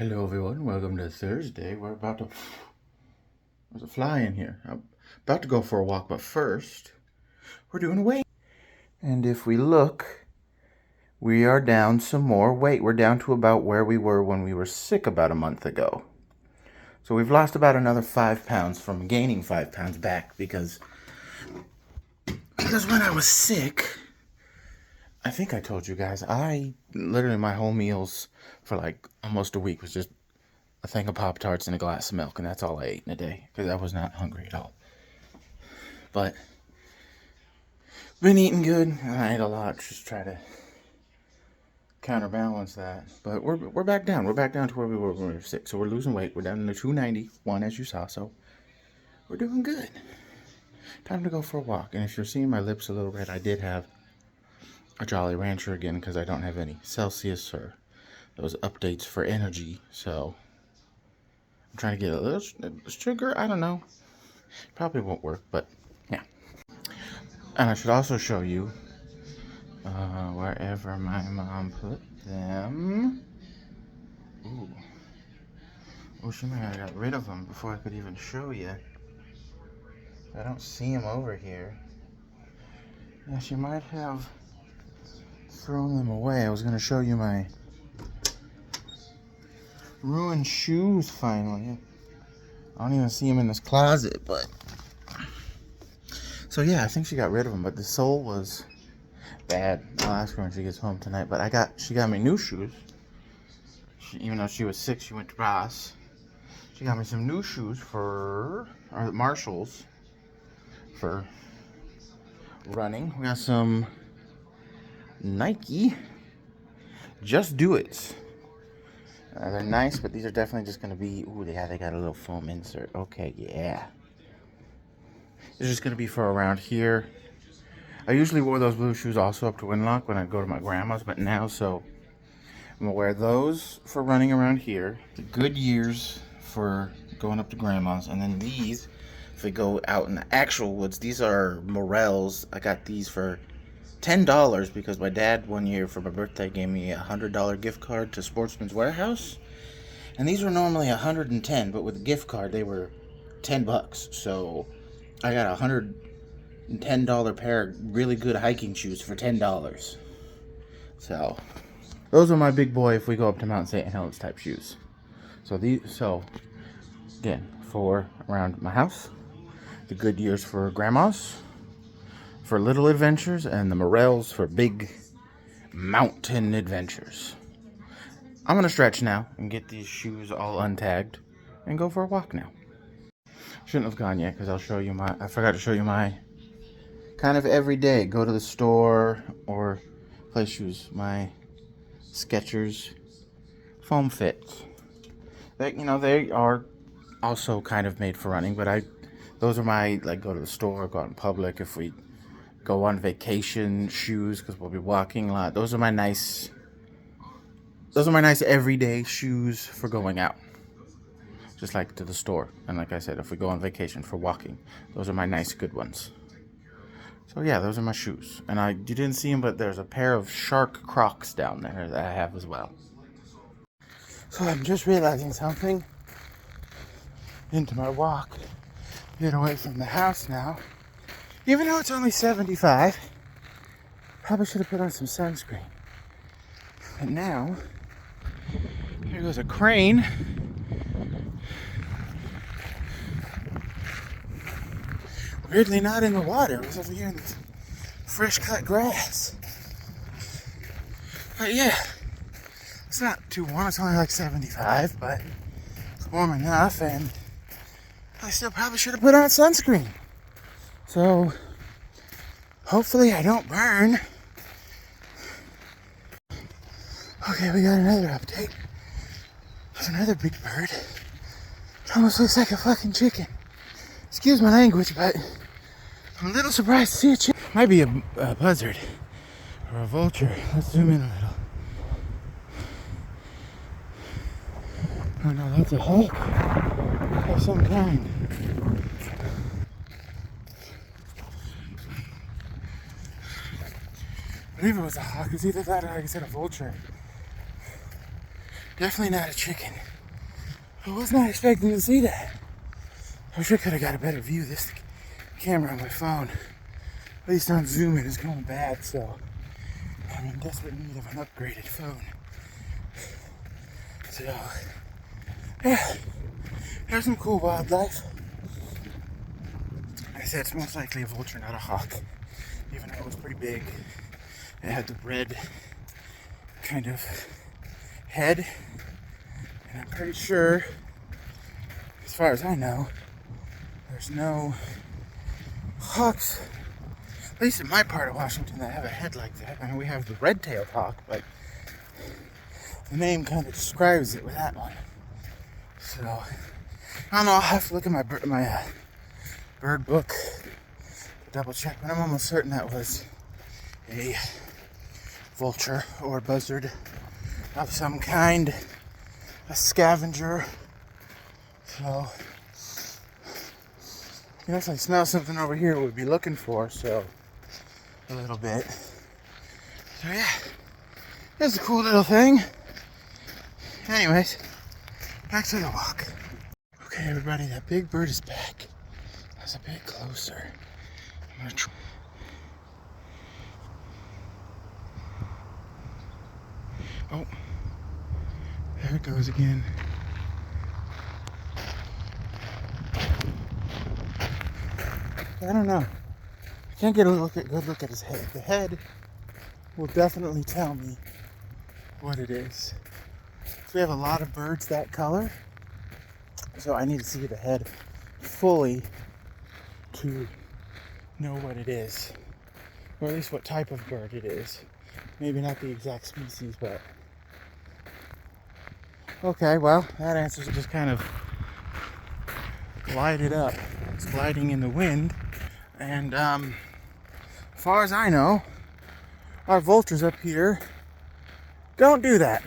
Hello everyone, welcome to Thursday. We're about to... There's a fly in here. I'm about to go for a walk, but first, we're doing a weight. And if we look, we are down some more weight. We're down to about where we were when we were sick about a month ago. So we've lost about another 5 pounds from gaining 5 pounds back because when I was sick, I think I told you guys, literally my whole meals for like almost a week was just a thing of Pop-Tarts and a glass of milk, and that's all I ate in a day because I was not hungry at all. But been eating good, and I ate a lot, just try to counterbalance that. But we're back down. We're back down to where we were when we were sick. So we're losing weight. We're down to 291, as you saw. So we're doing good. Time to go for a walk. And if you're seeing my lips a little red, I did have a Jolly Rancher again because I don't have any Celsius or those updates for energy. So I'm trying to get a little sugar. I don't know. Probably won't work, but yeah. And I should also show you wherever my mom put them. Ooh. Oh, she might have got rid of them before I could even show you. I don't see them over here. Yeah, she might have thrown them away. I was going to show you my ruined shoes finally. I don't even see them in this closet, but... So yeah, I think she got rid of them, but the sole was bad. I'll ask her when she gets home tonight, but she got me new shoes. Even though she was sick, she went to Ross. She got me some new shoes for Marshalls for running. We got some Nike Just Do It. They're nice, but these are definitely just going to be... Ooh, they got a little foam insert. Okay, yeah. It's just going to be for around here. I usually wore those blue shoes also up to Winlock when I go to my grandma's, but now, so I'm going to wear those for running around here. The Goodyears for going up to grandma's, and then these, if we go out in the actual woods, these are Morels. I got these for $10 because my dad one year for my birthday gave me a $100 gift card to Sportsman's Warehouse, and these were normally $110, but with the gift card they were $10. So I got a $110 pair of really good hiking shoes for $10. So those are my big boy if we go up to Mount St. Helens type shoes. So again, for around my house, the Goodyears for grandma's, for little adventures, and the Morels for big mountain adventures. I'm going to stretch now and get these shoes all untagged and go for a walk now. Shouldn't have gone yet because I forgot to show you my kind of everyday go to the store or play shoes. My Skechers Foam Fit. They are also kind of made for running, but those are my, like, go to the store, go out in public, if we go on vacation shoes, because we'll be walking a lot. Those are my nice everyday shoes for going out. Just like to the store. And like I said, if we go on vacation for walking, those are my nice good ones. So yeah, those are my shoes. And you didn't see them, but there's a pair of Shark Crocs down there that I have as well. So I'm just realizing something into my walk. Get away from the house now. Even though it's only 75, probably should have put on some sunscreen. But now, here goes a crane. Weirdly not in the water. It was over here in the fresh cut grass. But yeah, it's not too warm. It's only like 75, but it's warm enough, and I still probably should have put on sunscreen. So hopefully I don't burn. Okay, we got another update. There's another big bird. It almost looks like a fucking chicken. Excuse my language, but I'm a little surprised to see a chicken. Might be a buzzard or a vulture. Let's zoom in a little. Oh no, that's a hawk of some kind. I believe it was a hawk. It was either that or, like I said, a vulture. Definitely not a chicken. I was not expecting to see that. I wish I could have got a better view. This camera on my phone, at least on Zoom, it is going bad, so I'm in desperate need of an upgraded phone. So, yeah, there's some cool wildlife. Like I said, it's most likely a vulture, not a hawk, even though it was pretty big. It had the red kind of head, and I'm pretty sure, as far as I know, there's no hawks, at least in my part of Washington, that have a head like that. I mean, we have the red-tailed hawk, but the name kind of describes it with that one. So, I don't know, I'll have to look at my bird book to double check, but I'm almost certain that was a vulture or buzzard of some kind, a scavenger. So, you can actually smell something over here we'd be looking for, so a little bit. So yeah, it's a cool little thing. Anyways, back to the walk. Okay, everybody, that big bird is back. That's a bit closer. I'm gonna try. Oh, there it goes again. I don't know. I can't get a good look at his head. The head will definitely tell me what it is. So we have a lot of birds that color, so I need to see the head fully to know what it is, or at least what type of bird it is. Maybe not the exact species, but okay, well, that answers it. Just kind of glided up. It's gliding in the wind, and as far as I know, our vultures up here don't do that.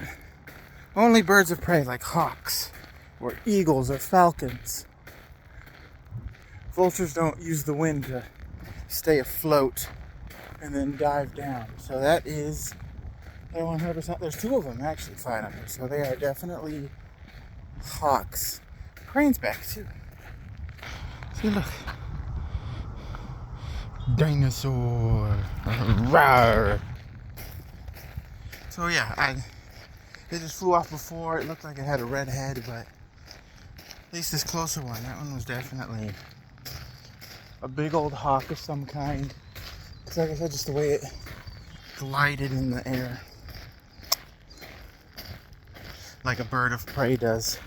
Only birds of prey like hawks or eagles or falcons. Vultures don't use the wind to stay afloat and then dive down. So that is 100%. There's two of them actually flying up here, so they are definitely hawks. Crane's back too. See, look. Dinosaur. Rawr. So yeah, it just flew off before. It looked like it had a red head, but at least this closer one, that one was definitely a big old hawk of some kind. Because like I said, just the way it glided in the air, like a bird of prey does.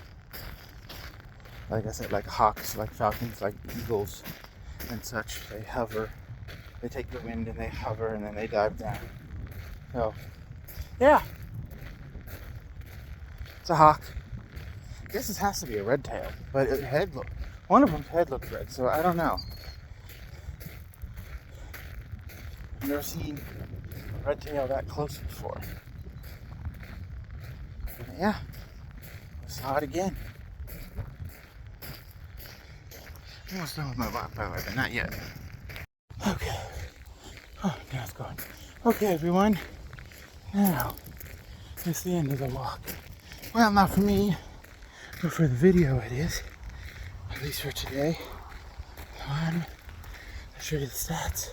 Like I said, like hawks, like falcons, like eagles and such. They hover. They take the wind and they hover and then they dive down. So, yeah. It's a hawk. I guess this has to be a red tail, but its head one of them's head looks red, so I don't know. I've never seen a red tail that close before. But yeah, I saw it again. I'm almost done with my walk, by the way, but not yet. Okay. Oh, now it's gone. Okay, everyone. Now, it's the end of the walk. Well, not for me, but for the video it is. At least for today. I'll show you the stats.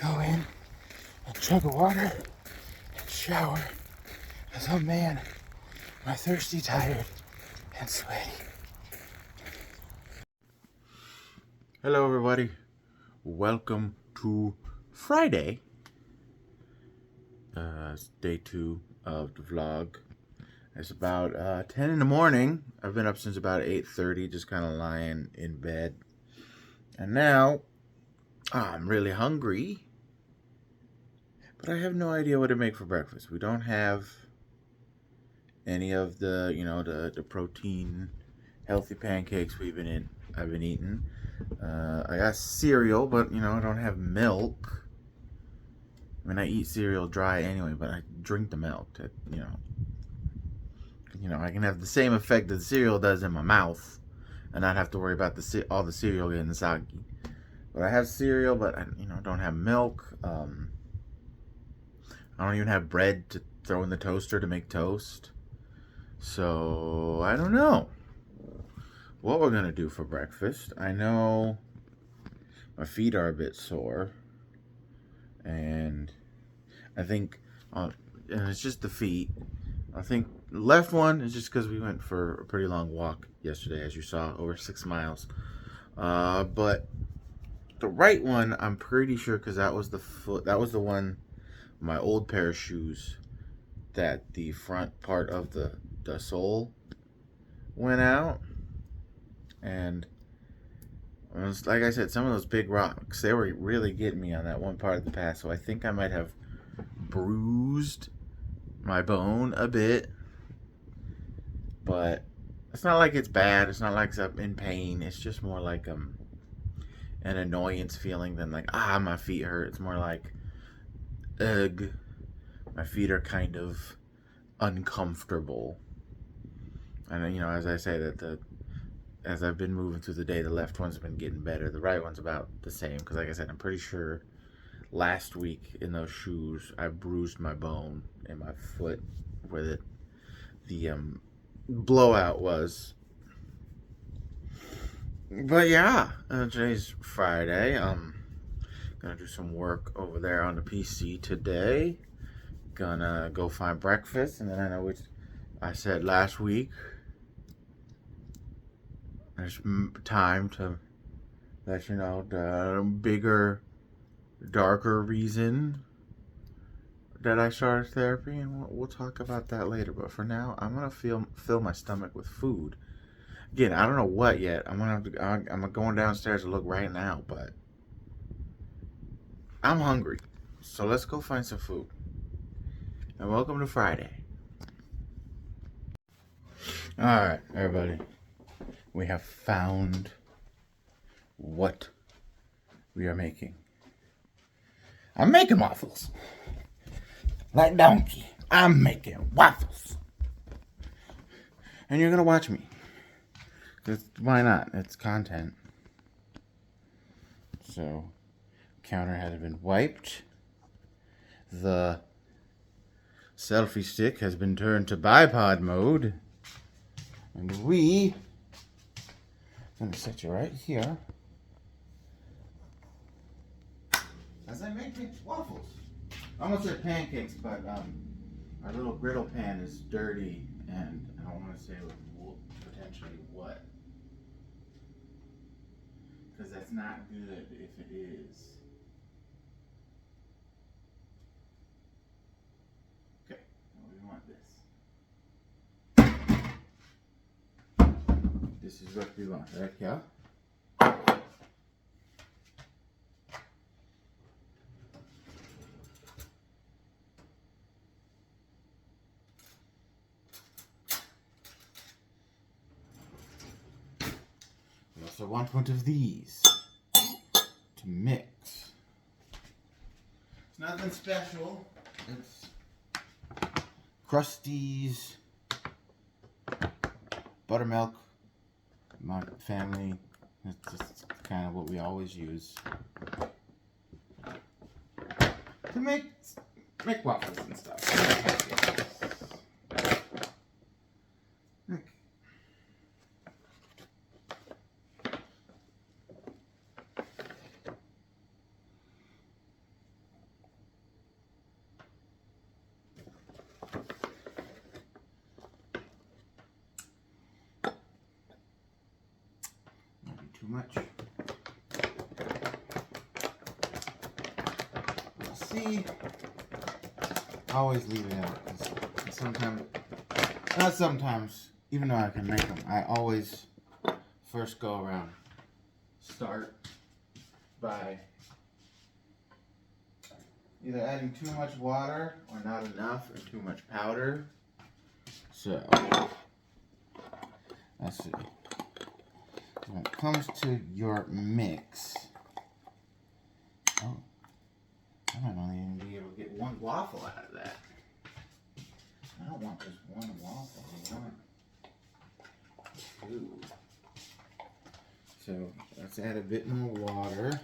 Go in and chug of water and shower. Because, oh man, am I thirsty, tired, and sweaty. Hello, everybody. Welcome to Friday. It's day 2 of the vlog. It's about 10 in the morning. I've been up since about 8:30, just kind of lying in bed. And now, I'm really hungry. But I have no idea what to make for breakfast. We don't have any of the, the protein, healthy pancakes I've been eating. I got cereal, but, I don't have milk. I mean, I eat cereal dry anyway, but I drink the milk to, I can have the same effect that the cereal does in my mouth and not have to worry about all the cereal getting soggy. But I have cereal, but I, don't have milk. I don't even have bread to throw in the toaster to make toast. So, I don't know. what we're going to do for breakfast. I know my feet are a bit sore. And I think, and it's just the feet. I think the left one is just because we went for a pretty long walk yesterday, as you saw, over 6 miles. But the right one, I'm pretty sure, because that was the foot. That was the one, my old pair of shoes, that the front part of the sole went out, and it was, like I said, some of those big rocks, they were really getting me on that one part of the path. So I think I might have bruised my bone a bit, but it's not like it's bad. It's not like I'm in pain. It's just more like an annoyance feeling than like, my feet hurt. It's more like, ugh, my feet are kind of uncomfortable. And as I say that as I've been moving through the day, the left one's been getting better. The right one's about the same. Because like I said, I'm pretty sure last week in those shoes, I bruised my bone in my foot where the blowout was. But yeah, today's Friday. Gonna do some work over there on the PC today. Gonna go find breakfast, and then I know which I said last week. There's time to let you know the bigger, darker reason that I started therapy, and we'll talk about that later. But for now, I'm gonna fill my stomach with food. Again, I don't know what yet. I'm going downstairs to look right now, but I'm hungry. So let's go find some food. And welcome to Friday. All right, everybody. We have found what we are making. I'm making waffles. Like Donkey, I'm making waffles. And you're going to watch me. Because why not? It's content. So, counter has been wiped. The selfie stick has been turned to bipod mode. And I'm going to set you right here as I make these waffles. I almost said pancakes, but our little griddle pan is dirty, and I don't want to say it was potentially wet. Because that's not good if it is. Okay, we want this. This is what we want, right, yeah? We also want one of these to mix. It's nothing special. It's Krusteaz buttermilk. My family, it's just kind of what we always use to make waffles and stuff. Too much. See, I always leave it out because not sometimes, even though I can make them, I always first go around, start by either adding too much water or not enough, or too much powder. So, let's see. When it comes to your mix, I might not even be able to get one waffle out of that. I don't want just one waffle. I want two. So let's add a bit more water.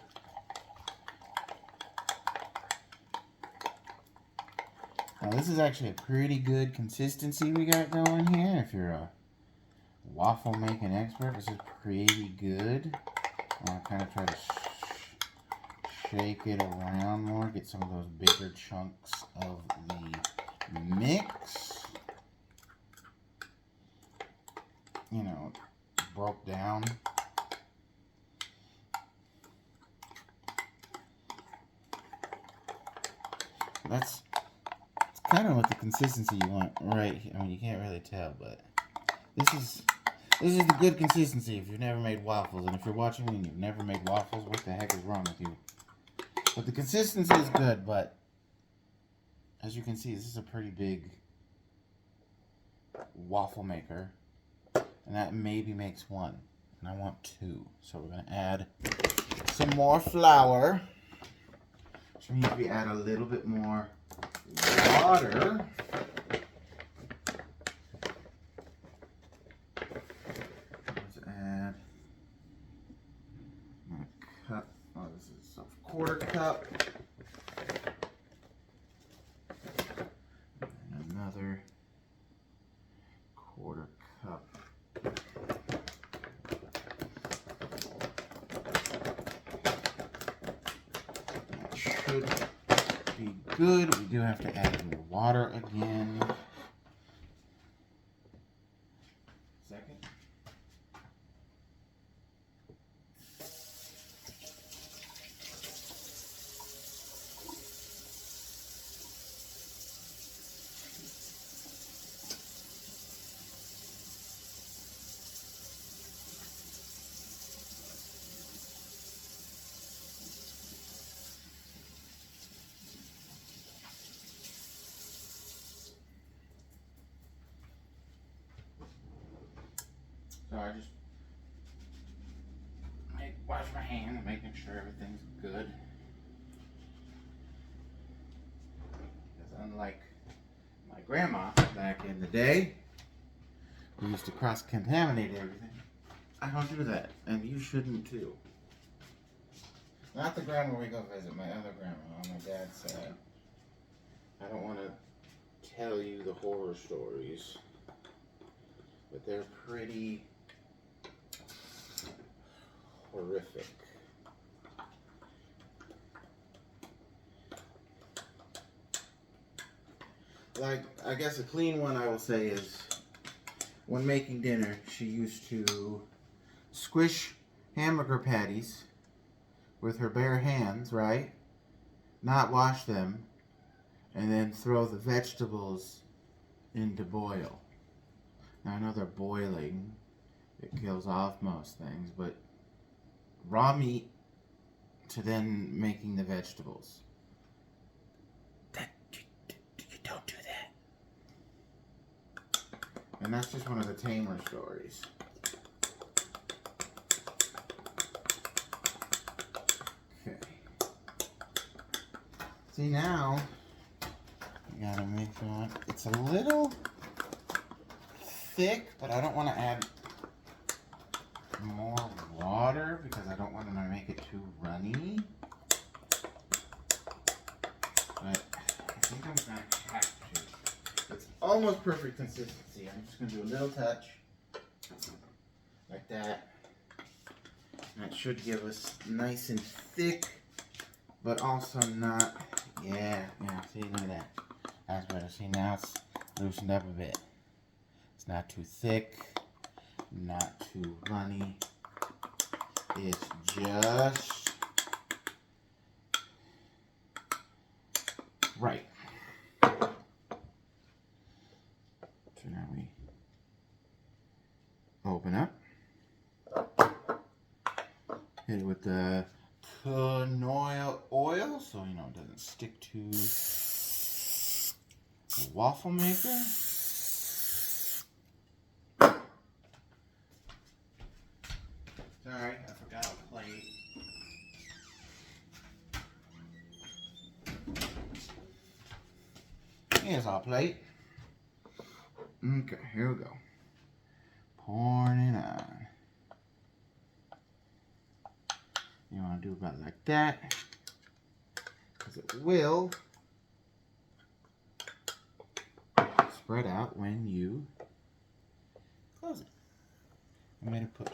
Now this is actually a pretty good consistency we got going here. If you're waffle making expert. This is pretty good. I'm going to kind of try to shake it around more, get some of those bigger chunks of the mix. You know, broke down. That's kind of what the consistency you want right here. I mean, you can't really tell, but this is the good consistency if you've never made waffles. And if you're watching me and you've never made waffles, what the heck is wrong with you? But the consistency is good, but as you can see, this is a pretty big waffle maker. And that maybe makes one. And I want two. So we're going to add some more flour. Which means we add a little bit more water. Let's add a cup. Oh, this is a quarter cup. And another quarter cup. That should be good. We do have to add more water again. Second. So I just wash my hand and making sure everything's good. Because unlike my grandma back in the day, who used to cross-contaminate everything, I don't do that, and you shouldn't too. Not the grandma we go visit, my other grandma on my dad's side. I don't want to tell you the horror stories, but they're pretty horrific. Like, I guess a clean one I will say is, when making dinner, she used to squish hamburger patties with her bare hands, right? Not wash them, and then throw the vegetables into boil. Now I know they're boiling, it kills off most things, but raw meat to then making the vegetables. You don't do that. And that's just one of the tamer stories. Okay. See now, you gotta make sure it's a little thick, but I don't want to add more water because I don't want to make it too runny. But I think I'm going to have to. It's almost perfect consistency. I'm just going to do a little touch like that. And it should give us nice and thick, but also not, yeah, see, look at that. That's better. See, now it's loosened up a bit. It's not too thick, not too runny. It's just right. So now we open up. Hit it with the canola oil so you know it doesn't stick to the waffle maker. Sorry, I forgot a plate. Here's our plate. Okay, here we go. Pouring it on. You want to do about like that, because it will spread out when you close it.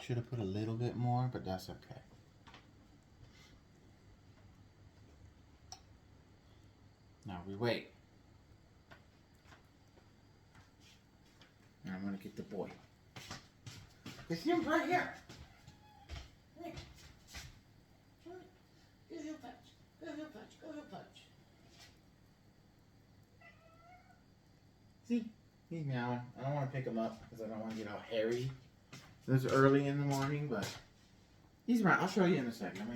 Should have put a little bit more, but that's okay. Now we wait. And I'm gonna get the boy. It's him right here. Hey. Give him a punch. Give him a punch. Give him a punch. See? He's meowing. I don't want to pick him up because I don't want to get all hairy. It's early in the morning, but he's around. I'll show you in a second.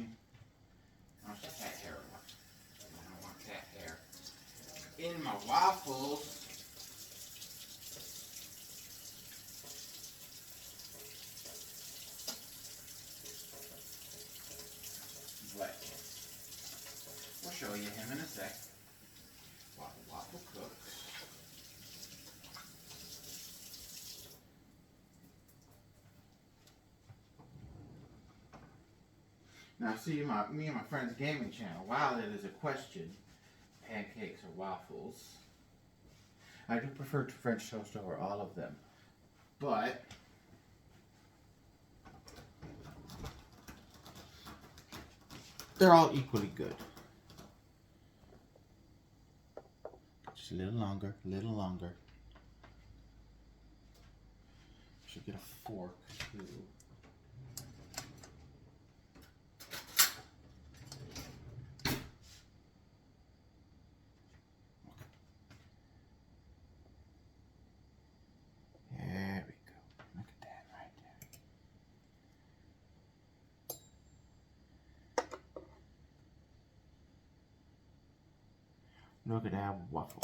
I'll show cat hair. I don't want cat hair in my waffles. But we'll show you him in a sec while the waffle cooks. Now, see, me and my friend's gaming channel, while it is a question, pancakes or waffles, I do prefer French toast over all of them. But they're all equally good. Just a little longer, a little longer. Should get a fork too. There we go. Look at that right there. Look at that waffle.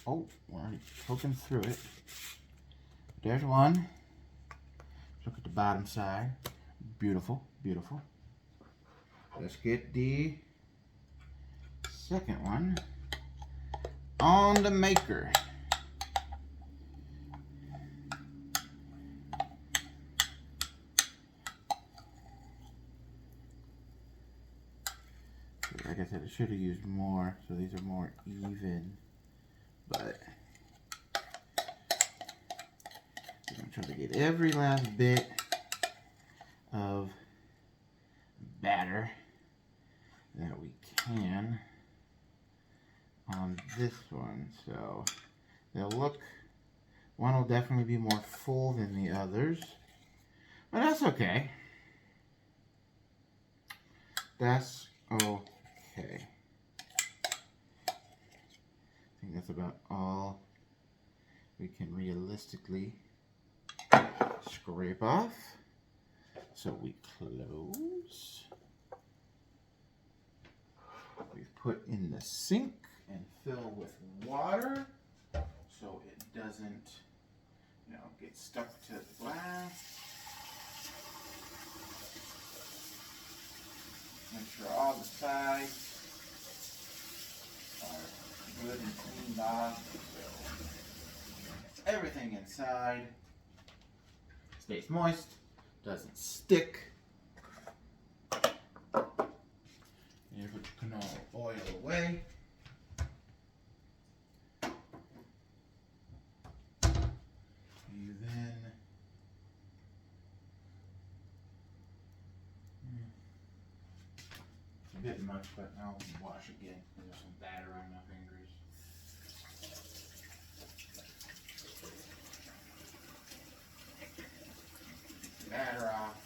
Oh, we're already poking through it. There's one. Look at the bottom side. Beautiful, beautiful. Let's get the second one on the maker. Like I said, I should have used more, so these are more even. But I'm trying to get every last bit of batter that we can on this one. So they'll look, one will definitely be more full than the others, but that's okay. That's okay. I think that's about all we can realistically scrape off. So we close. We put in the sink and fill with water so it doesn't, get stuck to the glass. Make sure all the sides are good and cleaned off. So everything inside stays moist, doesn't stick. You put your canola oil away. You then it's a bit much, but I'll wash again. There's some batter on my fingers. Batter off.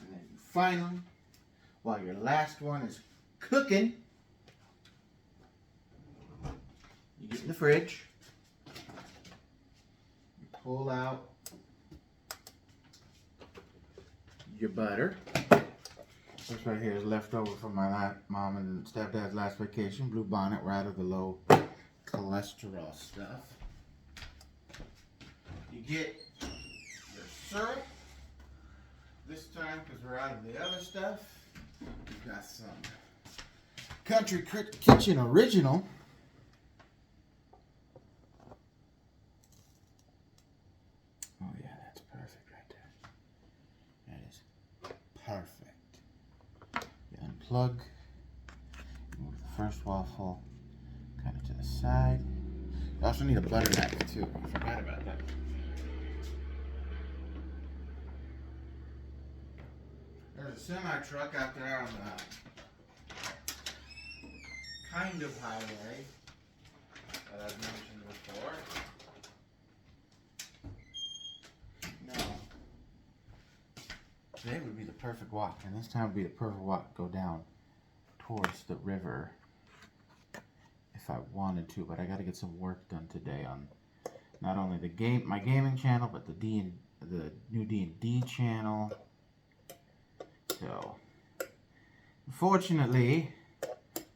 And then finally, while your last one is cooking, you get in the fridge, you pull out your butter. This right here is left over from my mom and stepdad's last vacation. Blue Bonnet, right of the low cholesterol stuff. get your syrup. This time, because we're out of the other stuff, we've got some Country Kitchen Original. Oh yeah, that's perfect right there. That is perfect. You unplug, move the first waffle kind of to the side. You also need a butter knife too. I forgot about that. There's a semi-truck out there on the kind of highway that I've mentioned before. No. Today would be the perfect walk, and this time would be the perfect walk. Go down towards the river if I wanted to, but I got to get some work done today on not only my gaming channel, but the new D&D channel. So, unfortunately,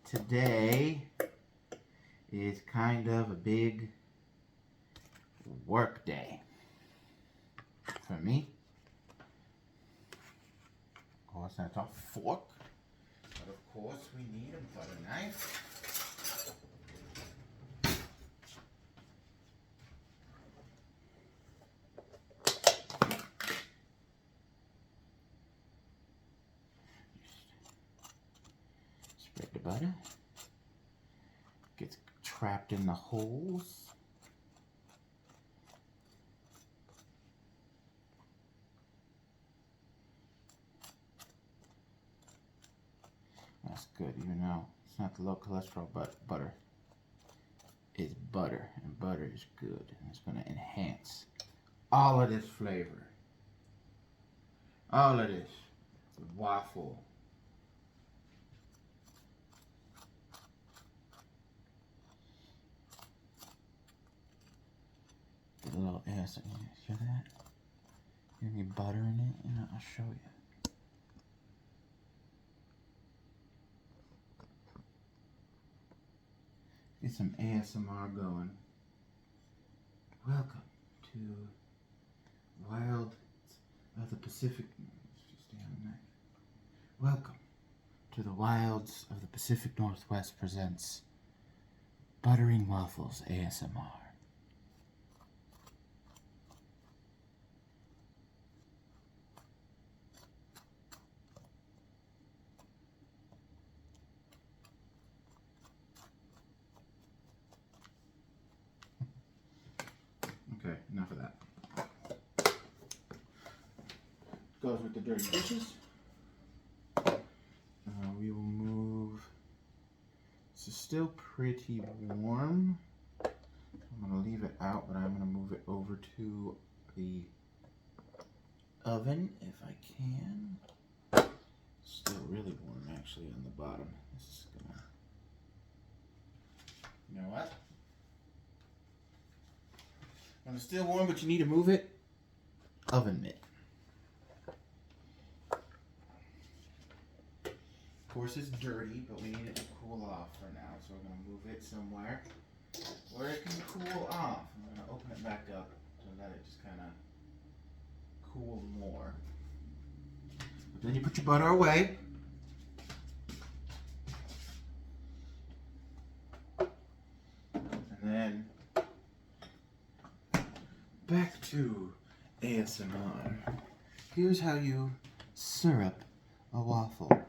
today is kind of a big work day for me. Of course, that's a fork, but of course we need a butter knife. Spread the butter. Gets trapped in the holes. That's good, even though it's not the low cholesterol, but butter is butter, and butter is good, and it's going to enhance all of this flavor. All of this waffle. Get a little ass in here. Hear that? Hear any butter in it? You know, I'll show you. Get some ASMR going. Welcome to Wild of the Pacific. Stay on the knife. Welcome to the Wilds of the Pacific Northwest presents Buttering Waffles ASMR. Okay, enough of that. Goes with the dirty dishes. We will move. This is still pretty warm. I'm going to leave it out, but I'm going to move it over to the oven if I can. Still really warm actually on the bottom. This is gonna. You know what? When it's still warm, but you need to move it, oven mitt. Of course, it's dirty, but we need it to cool off for now. So we're going to move it somewhere where it can cool off. I'm going to open it back up to let it just kind of cool more. But then you put your butter away. And then back to ASMR. Here's how you syrup a waffle. Oh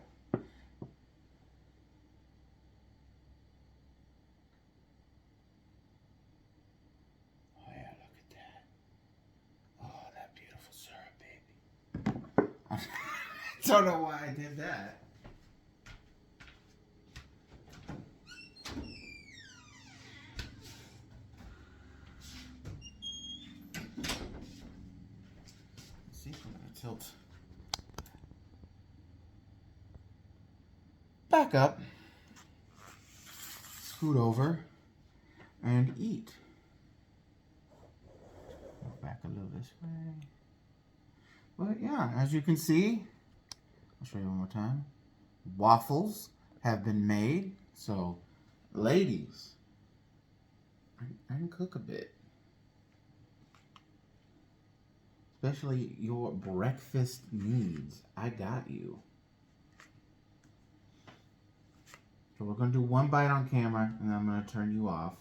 yeah, look at that. Oh, that beautiful syrup, baby. I don't know why I did that. See, I'm gonna tilt back up, scoot over, and eat. Go back a little this way. But yeah, as you can see, I'll show you one more time. Waffles have been made. So, ladies, I can cook a bit. especially your breakfast needs. I got you. So we're going to do one bite on camera, and then I'm going to turn you off.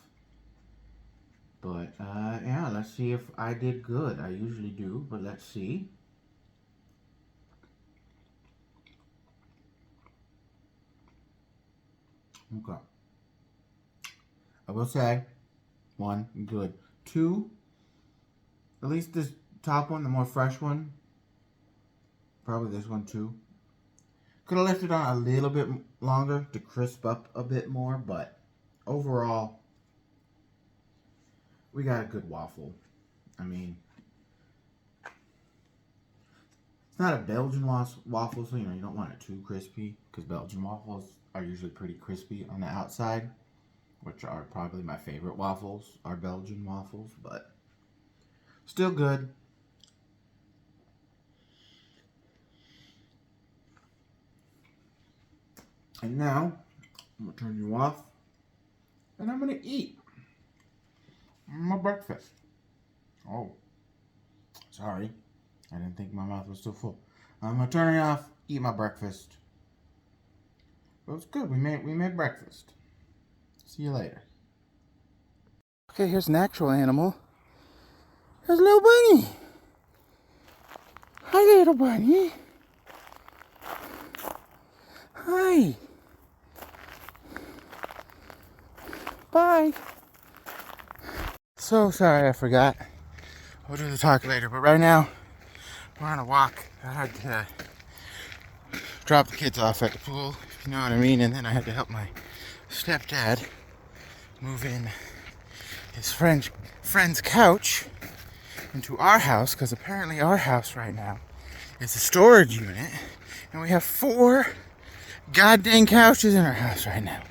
But, yeah, let's see if I did good. I usually do, but let's see. Okay. I will say, 1, good. 2, at least this top one, the more fresh one. Probably this one too. Could have left it on a little bit longer to crisp up a bit more, but overall, we got a good waffle. I mean, it's not a Belgian waffle, so you don't want it too crispy, because Belgian waffles are usually pretty crispy on the outside, which are probably my favorite waffles, are Belgian waffles, but still good. And now, I'm going to turn you off, and I'm going to eat my breakfast. Oh, sorry. I didn't think my mouth was still full. I'm going to turn it off, eat my breakfast. But it's good. We made breakfast. See you later. Okay, here's an actual animal. There's a little bunny. Hi, little bunny. Hi. Bye. So sorry I forgot. We'll do the talk later, but right now we're on a walk. I had to drop the kids off at the pool, if you know what I mean, and then I had to help my stepdad move in his friend's couch into our house, because apparently our house right now is a storage unit, and we have 4 goddamn couches in our house right now.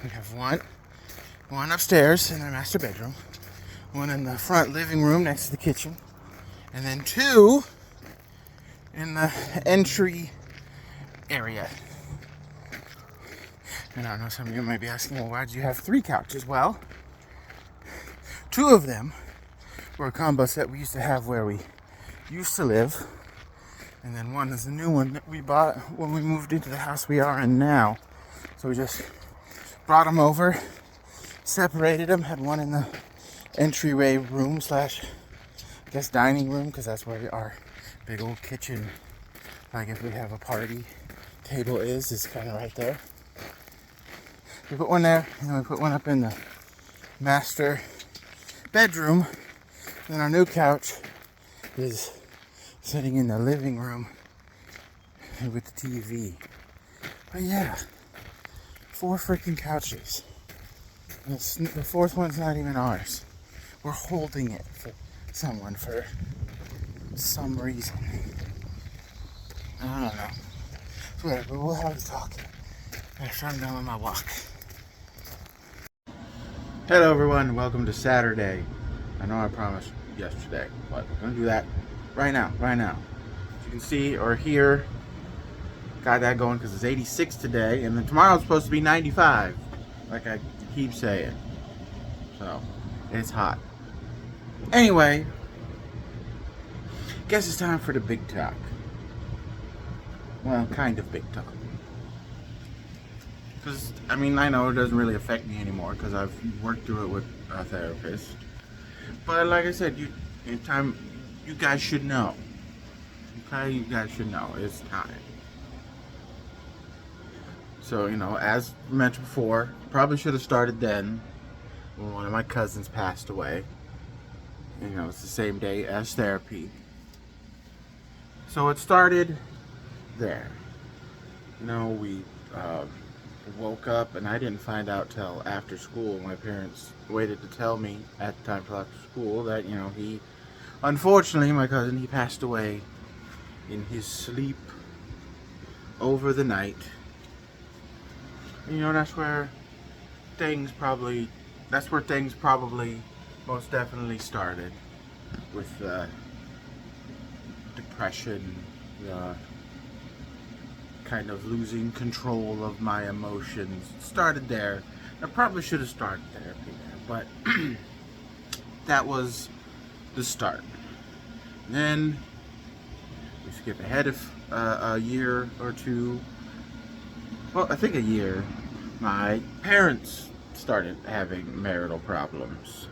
We have one upstairs in our master bedroom, one in the front living room next to the kitchen, and then 2 in the entry area. And I know some of you might be asking, well, why did you have 3 couches? Well, 2 of them were a combo set we used to have where we used to live, and then one is the new one that we bought when we moved into the house we are in now. So we just brought them over, separated them, had one in the entryway room slash, I guess, dining room, because that's where our big old kitchen, like if we have a party table is kind of right there. We put one there, and then we put one up in the master bedroom. Then our new couch is sitting in the living room with the TV. But yeah, 4 freaking couches. The 4th one's not even ours. We're holding it for someone for some reason. I don't know. So whatever, we'll have a talk after I'm done with my walk. Hello everyone, welcome to Saturday. I know I promised yesterday, but we're gonna do that right now. As you can see or hear, got that going because it's 86 today, and then tomorrow's supposed to be 95, like I keep saying. So, it's hot. Anyway, guess it's time for the big talk. Well, kind of big talk. Because, I mean, I know it doesn't really affect me anymore because I've worked through it with a therapist. But like I said, you guys should know. Okay, you guys should know. It's time. So, as mentioned before, probably should have started then when one of my cousins passed away. It's the same day as therapy. So it started there. We woke up, and I didn't find out till after school. My parents waited to tell me at the time till after school that, unfortunately, my cousin, he passed away in his sleep over the night. That's where things probably most definitely started with depression, kind of losing control of my emotions. It started there. I probably should have started therapy there, but that was the start. Then we skip ahead of a year or two. Well, I think a year. My parents started having marital problems.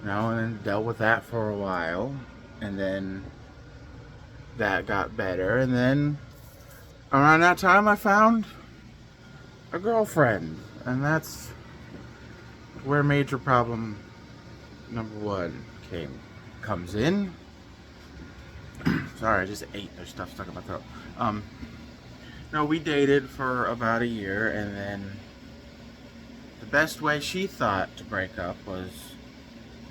And then dealt with that for a while. And then that got better. And then around that time, I found a girlfriend. And that's where major problem number one comes in. Sorry, I just ate. There's stuff stuck in my throat. No, we dated for about a year, and then the best way she thought to break up was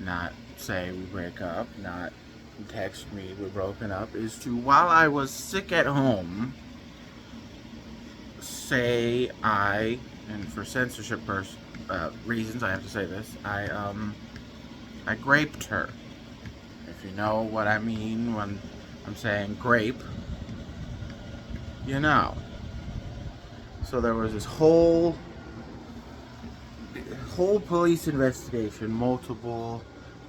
not say we break up, not text me we're broken up, is to, while I was sick at home, say and for censorship reasons I have to say this, I graped her. If you know what I mean when I'm saying grape, you know. So there was this whole police investigation, multiple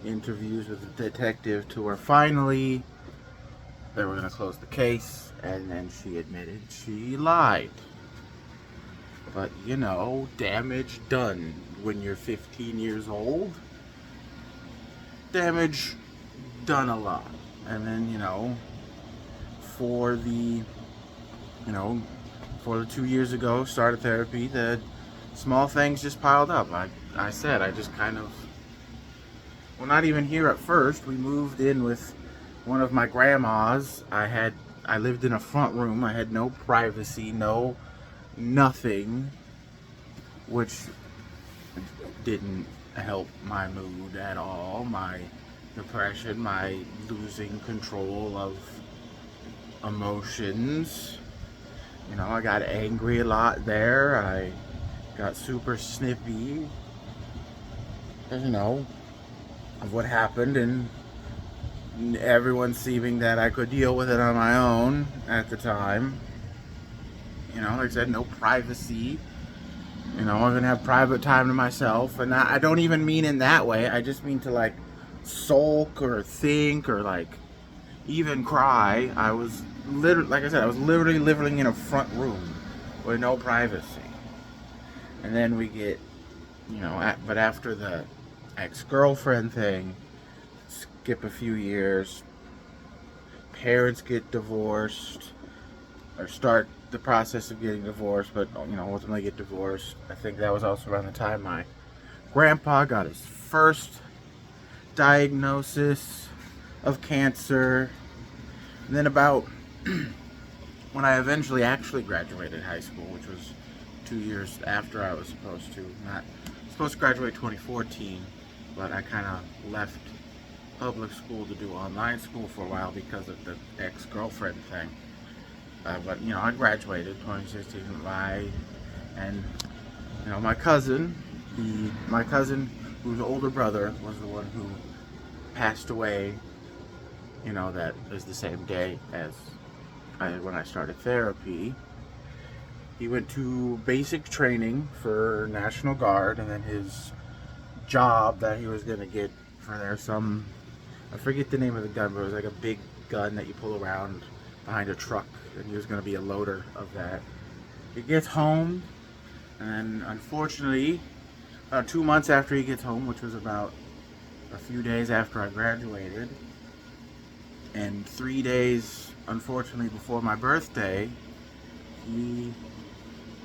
interviews with the detective, to where finally they were going to close the case, and then she admitted she lied. But you know, damage done when you're 15 years old. Damage done a lot. And then, for the 2 years ago, started therapy, the small things just piled up. I said, I just kind of, well, not even here at first. We moved in with one of my grandmas. I lived in a front room. I had no privacy, no nothing, which didn't help my mood at all, my depression, my losing control of emotions. I got angry a lot there. I got super snippy, of what happened, and everyone seeming that I could deal with it on my own at the time. Like I said, no privacy. I'm gonna have private time to myself, and I don't even mean in that way. I just mean to like sulk or think or even cry. I was literally, like I said, I was literally living in a front room with no privacy. And then we get, but after the ex-girlfriend thing, skip a few years, parents get divorced, or start the process of getting divorced, but ultimately get divorced. I think that was also around the time my grandpa got his first diagnosis of cancer. And then about when I eventually actually graduated high school, which was 2 years after I was supposed to. Not supposed to graduate 2014, but I kind of left public school to do online school for a while because of the ex-girlfriend thing. But I graduated 2016. And my cousin, who's the older brother, was the one who passed away. That was the same day as when I started therapy. He went to basic training for National Guard, and then his job that he was gonna get for there, I forget the name of the gun, but it was like a big gun that you pull around behind a truck, and he was going to be a loader of that. He gets home, and unfortunately, 2 months after he gets home, which was about a few days after I graduated, and 3 days, unfortunately, before my birthday, he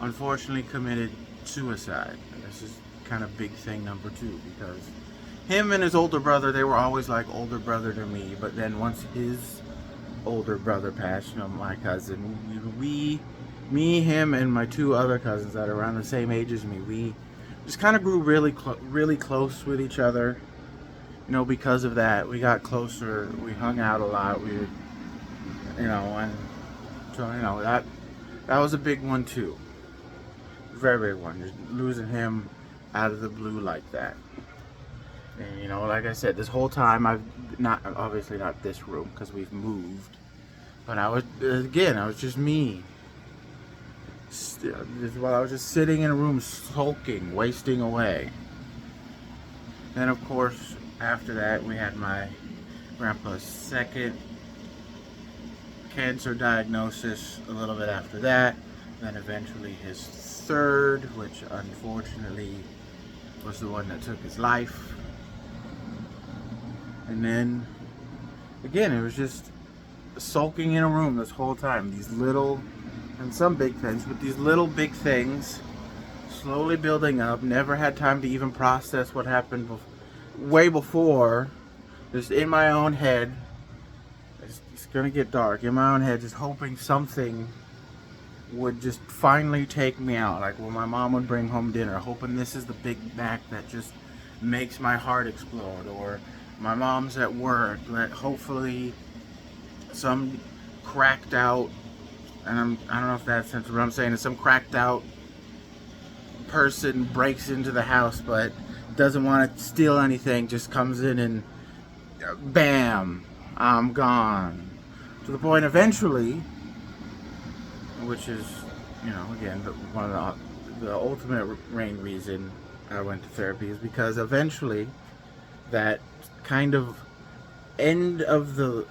unfortunately committed suicide. And this is kind of big thing number two, because him and his older brother, they were always like older brother to me, but then once his older brother passed, my cousin, me, him, and my two other cousins that are around the same age as me, we just kind of grew really close with each other. Because of that, we got closer. We hung out a lot. We, and so that was a big one too. Very big one. Just losing him out of the blue like that. And like I said, this whole time I've obviously not this room because we've moved, but I was just me. While I was just sitting in a room sulking, wasting away. Then of course after that we had my Grandpa's second cancer diagnosis a little bit after that, then eventually his third, which unfortunately was the one that took his life. And then again, it was just sulking in a room this whole time. These little, and some big things, but these little big things slowly building up. Never had time to even process what happened way before. Just in my own head, it's gonna get dark, in my own head, just hoping something would just finally take me out. Like when my mom would bring home dinner, hoping this is the Big Mac that just makes my heart explode. Or my mom's at work, that hopefully some cracked out, and I don't know if that's what I'm saying, is some cracked out person breaks into the house but doesn't want to steal anything, just comes in and bam, I'm gone. To the point eventually, which is, you know, again, one of the ultimate main reason I went to therapy, is because eventually that kind of end of the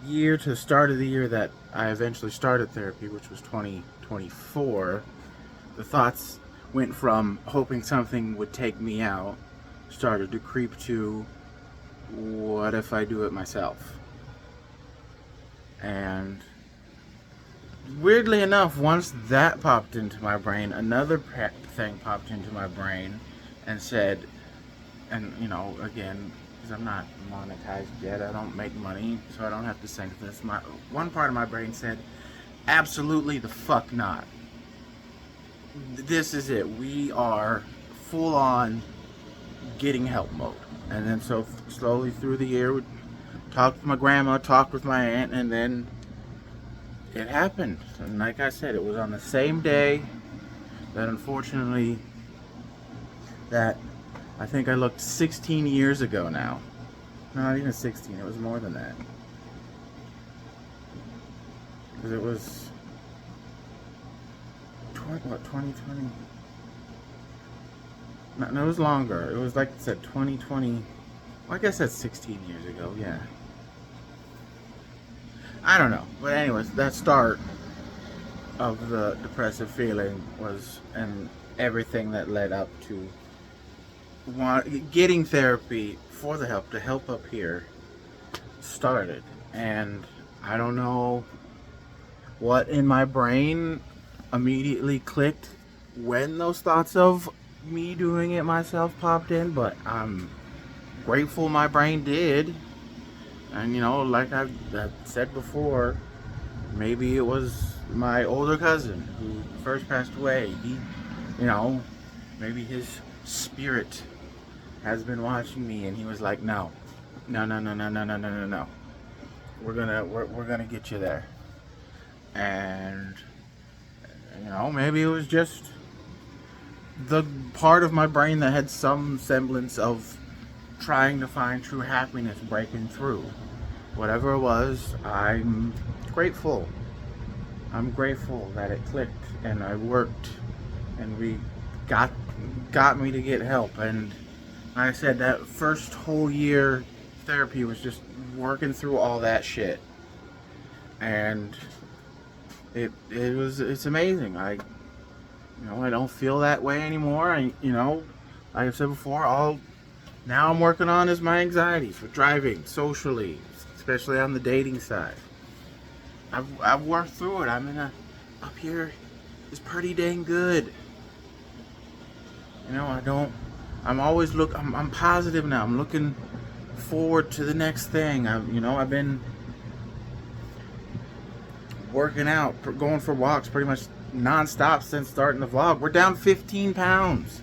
year to start of the year that I eventually started therapy, which was 2024, the thoughts went from hoping something would take me out, started to creep to, what if I do it myself? And weirdly enough, once that popped into my brain, another thing popped into my brain and said, and you know, again, because I'm not monetized yet, I don't make money, so I don't have to think this. One part of my brain said, absolutely the fuck not. This is it. We are full on getting help mode. And then so slowly through the year, talked with my grandma, talked with my aunt, and then it happened. And like I said, it was on the same day that unfortunately, that I think I looked 16 years ago now. No, not even 16, it was more than that. Because it was, 2020? No, it was longer. It was like I said, 2020. Well, I guess that's 16 years ago, yeah. I don't know. But anyways, that start of the depressive feeling was, and everything that led up to getting therapy for the help, to help up here, started. And I don't know what in my brain immediately clicked when those thoughts of me doing it myself popped in, but I'm grateful my brain did. And you know, like I've said before, maybe it was my older cousin who first passed away. He, you know, maybe his spirit has been watching me, and he was like, no, we're gonna get you there. And you know, maybe it was just the part of my brain that had some semblance of trying to find true happiness breaking through. Whatever it was, I'm grateful. I'm grateful that it clicked and I worked and we got me to get help. And like I said, that first whole year therapy was just working through all that shit. And it's amazing. I don't feel that way anymore. Like I said before, now I'm working on is my anxieties with driving, socially, especially on the dating side. I've worked through it. Up here is pretty dang good. I'm always I'm positive now. I'm looking forward to the next thing. I've been working out, going for walks pretty much non-stop since starting the vlog. We're down 15 pounds.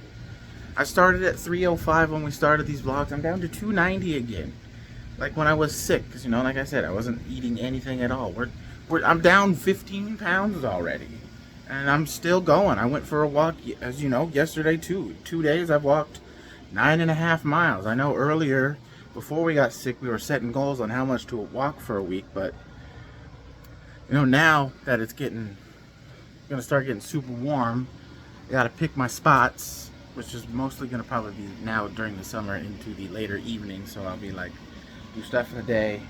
I started at 305 when we started these vlogs. I'm down to 290 again. Like when I was sick, because like I said, I wasn't eating anything at all. I'm down 15 pounds already, and I'm still going. I went for a walk, as you know, yesterday too. 2 days I've walked 9.5 miles. I know earlier, before we got sick, we were setting goals on how much to walk for a week, but now that it's gonna start getting super warm, I gotta pick my spots, which is mostly gonna probably be now during the summer into the later evening. So I'll be like do stuff in the day,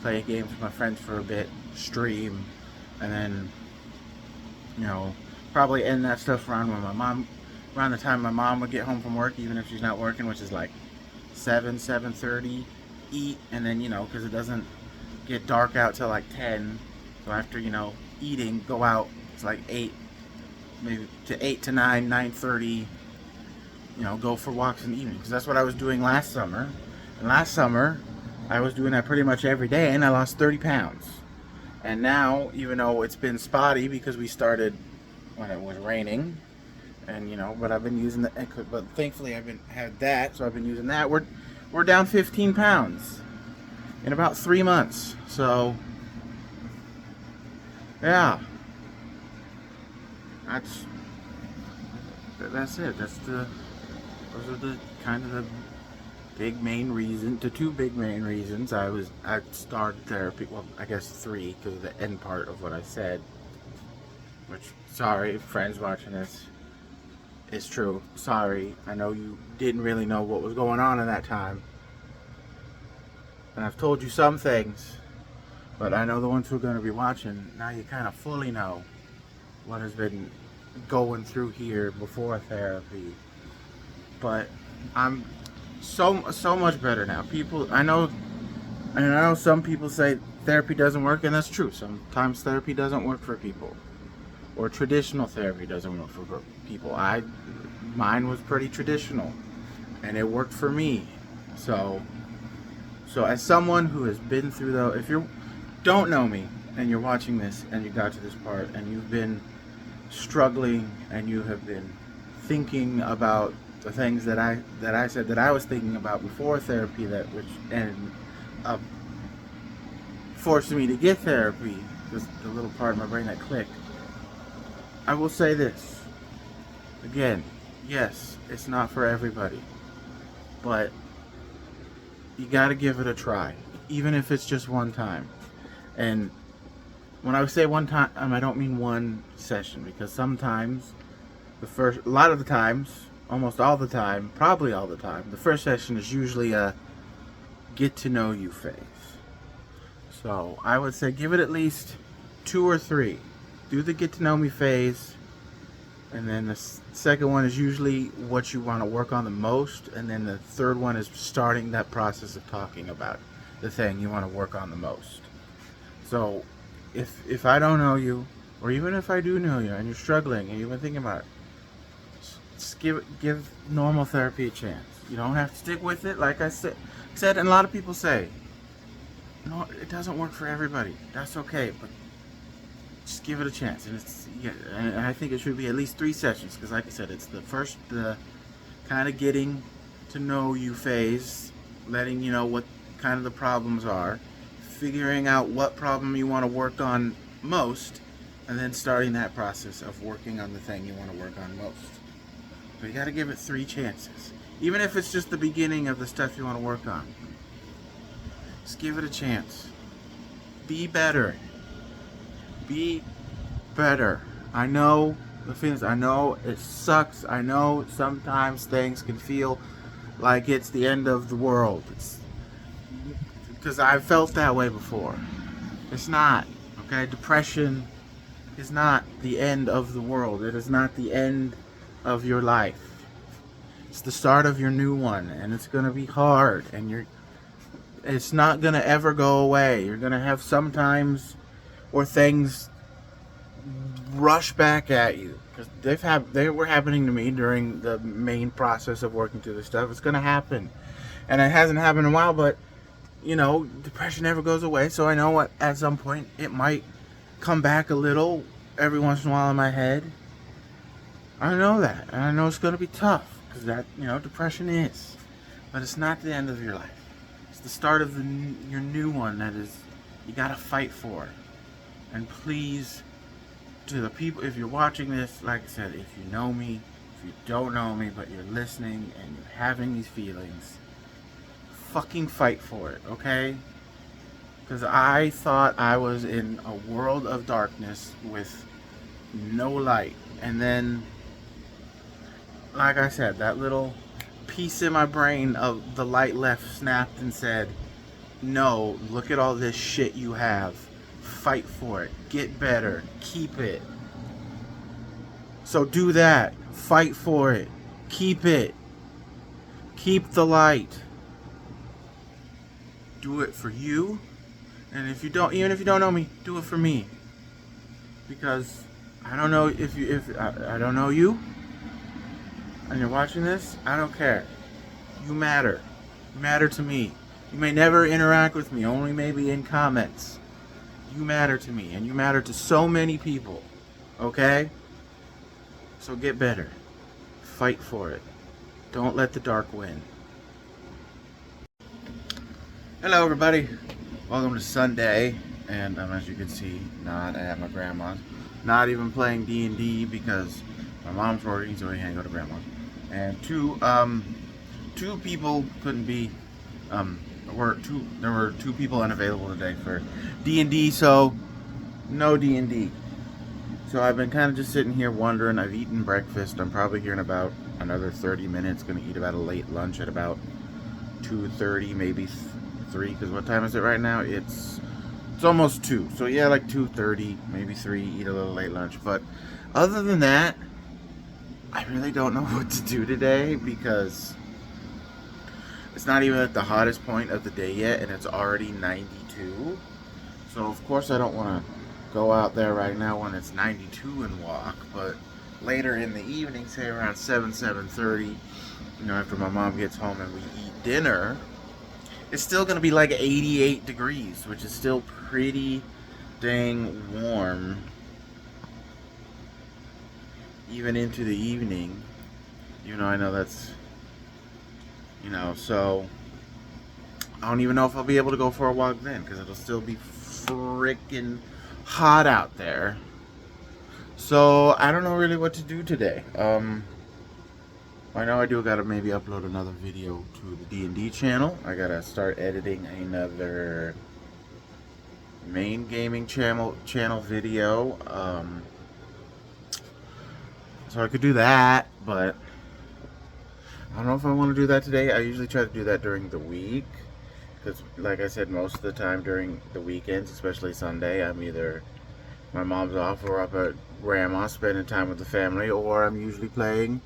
play games with my friends for a bit, stream, and then, you know, probably end that stuff around the time my mom would get home from work, even if she's not working, which is like 7:30, eat, and then, you know, because it doesn't get dark out till like 10, so after, you know, eating, go out, it's like 8, maybe to 8 to 9, 9:30, you know, go for walks in the evening, because that's what I was doing last summer. And last summer I was doing that pretty much every day, and I lost 30 pounds. And now, even though it's been spotty because we started when it was raining, and you know, but I've been using but thankfully had that, so I've been using that. We're down 15 pounds in about 3 months. So yeah, that's it. Those are the kind of the two big main reasons I started therapy. Well, I guess 3, because of the end part of what I said. Which, sorry, friends watching this, it's true. Sorry, I know you didn't really know what was going on in that time, and I've told you some things, but I know the ones who are going to be watching, now you kind of fully know what has been going through here before therapy. But I'm so much better now. I know some people say therapy doesn't work, and that's true. Sometimes therapy doesn't work for people, or traditional therapy doesn't work for people. Mine was pretty traditional, and it worked for me. So as someone who has been through if you don't know me and you're watching this and you got to this part and you've been struggling and you have been thinking about the things that I said that I was thinking about before therapy, which ended up forcing me to get therapy, just the little part of my brain that clicked. I will say this again: yes, it's not for everybody, but you got to give it a try, even if it's just one time. And when I say one time, I don't mean one session, because sometimes a lot of the times, almost all the time, probably all the time, the first session is usually a get to know you phase. So I would say give it at least 2 or 3. Do the get to know me phase, and then the second one is usually what you want to work on the most, and then the third one is starting that process of talking about the thing you want to work on the most. So if I don't know you, or even if I do know you and you're struggling and you've been thinking about it, just give normal therapy a chance. You don't have to stick with it, like I said, and a lot of people say, no, it doesn't work for everybody. That's okay, but just give it a chance. And I think it should be at least 3 sessions, because like I said, it's the kind of getting to know you phase, letting you know what kind of the problems are, figuring out what problem you want to work on most, and then starting that process of working on the thing you want to work on most. But you got to give it 3 chances, even if it's just the beginning of the stuff you want to work on. Just give it a chance. Be better. Be better. I know the feelings. I know it sucks. I know sometimes things can feel like it's the end of the world. Because I've felt that way before. It's not. Okay? Depression is not the end of the world. It is not the end of your life. It's the start of your new one, and it's going to be hard, and it's not going to ever go away. You're going to have some times where things rush back at you, because they were happening to me during the main process of working through this stuff. It's going to happen, and it hasn't happened in a while, but you know, depression never goes away. So I know at some point it might come back a little every once in a while in my head. I know that, and I know it's going to be tough, because that, you know, depression is, but it's not the end of your life. It's the start of your new one that is you got to fight for. And please, to the people, if you're watching this, like I said, if you know me, if you don't know me, but you're listening and you're having these feelings, fucking fight for it, okay? Because I thought I was in a world of darkness with no light. And then, like I said, that little piece in my brain of the light left snapped and said, No, look at all this shit you have. Fight for it. Get better. Keep it. So do that. Fight for it. Keep it. Keep the light. Do it for you. And if you don't, even if you don't know me, do it for me. Because I don't know if I don't know you, and you're watching this, I don't care. You matter. You matter to me. You may never interact with me, only maybe in comments. You matter to me, and you matter to so many people. Okay? So get better. Fight for it. Don't let the dark win. Hello, everybody. Welcome to Sunday, and as you can see, not at my grandma's. Not even playing D&D because my mom's working, so we can't go to grandma's. And two people couldn't be. There were two people unavailable today for D&D, so no D&D. So I've been kind of just sitting here wondering. I've eaten breakfast. I'm probably here in about another 30 minutes. Going to eat about a late lunch at about 2:30, maybe 3. Because what time is it right now? It's almost 2. So yeah, like 2:30, maybe 3. Eat a little late lunch. But other than that, I really don't know what to do today because it's not even at the hottest point of the day yet, and it's already 92. So of course I don't want to go out there right now when it's 92 and walk, but later in the evening, say around 7:30, after my mom gets home and we eat dinner, it's still going to be like 88 degrees, which is still pretty dang warm even into the evening. I know that's, so I don't even know if I'll be able to go for a walk then, because it'll still be freaking hot out there. So I don't know really what to do today. I know I do gotta maybe upload another video to the D&D channel. I gotta start editing another main gaming channel video. So I could do that, but I don't know if I want to do that today. I usually try to do that during the week, because like I said, most of the time during the weekends, especially Sunday, I'm either, my mom's off or up at grandma's spending time with the family, or I'm usually playing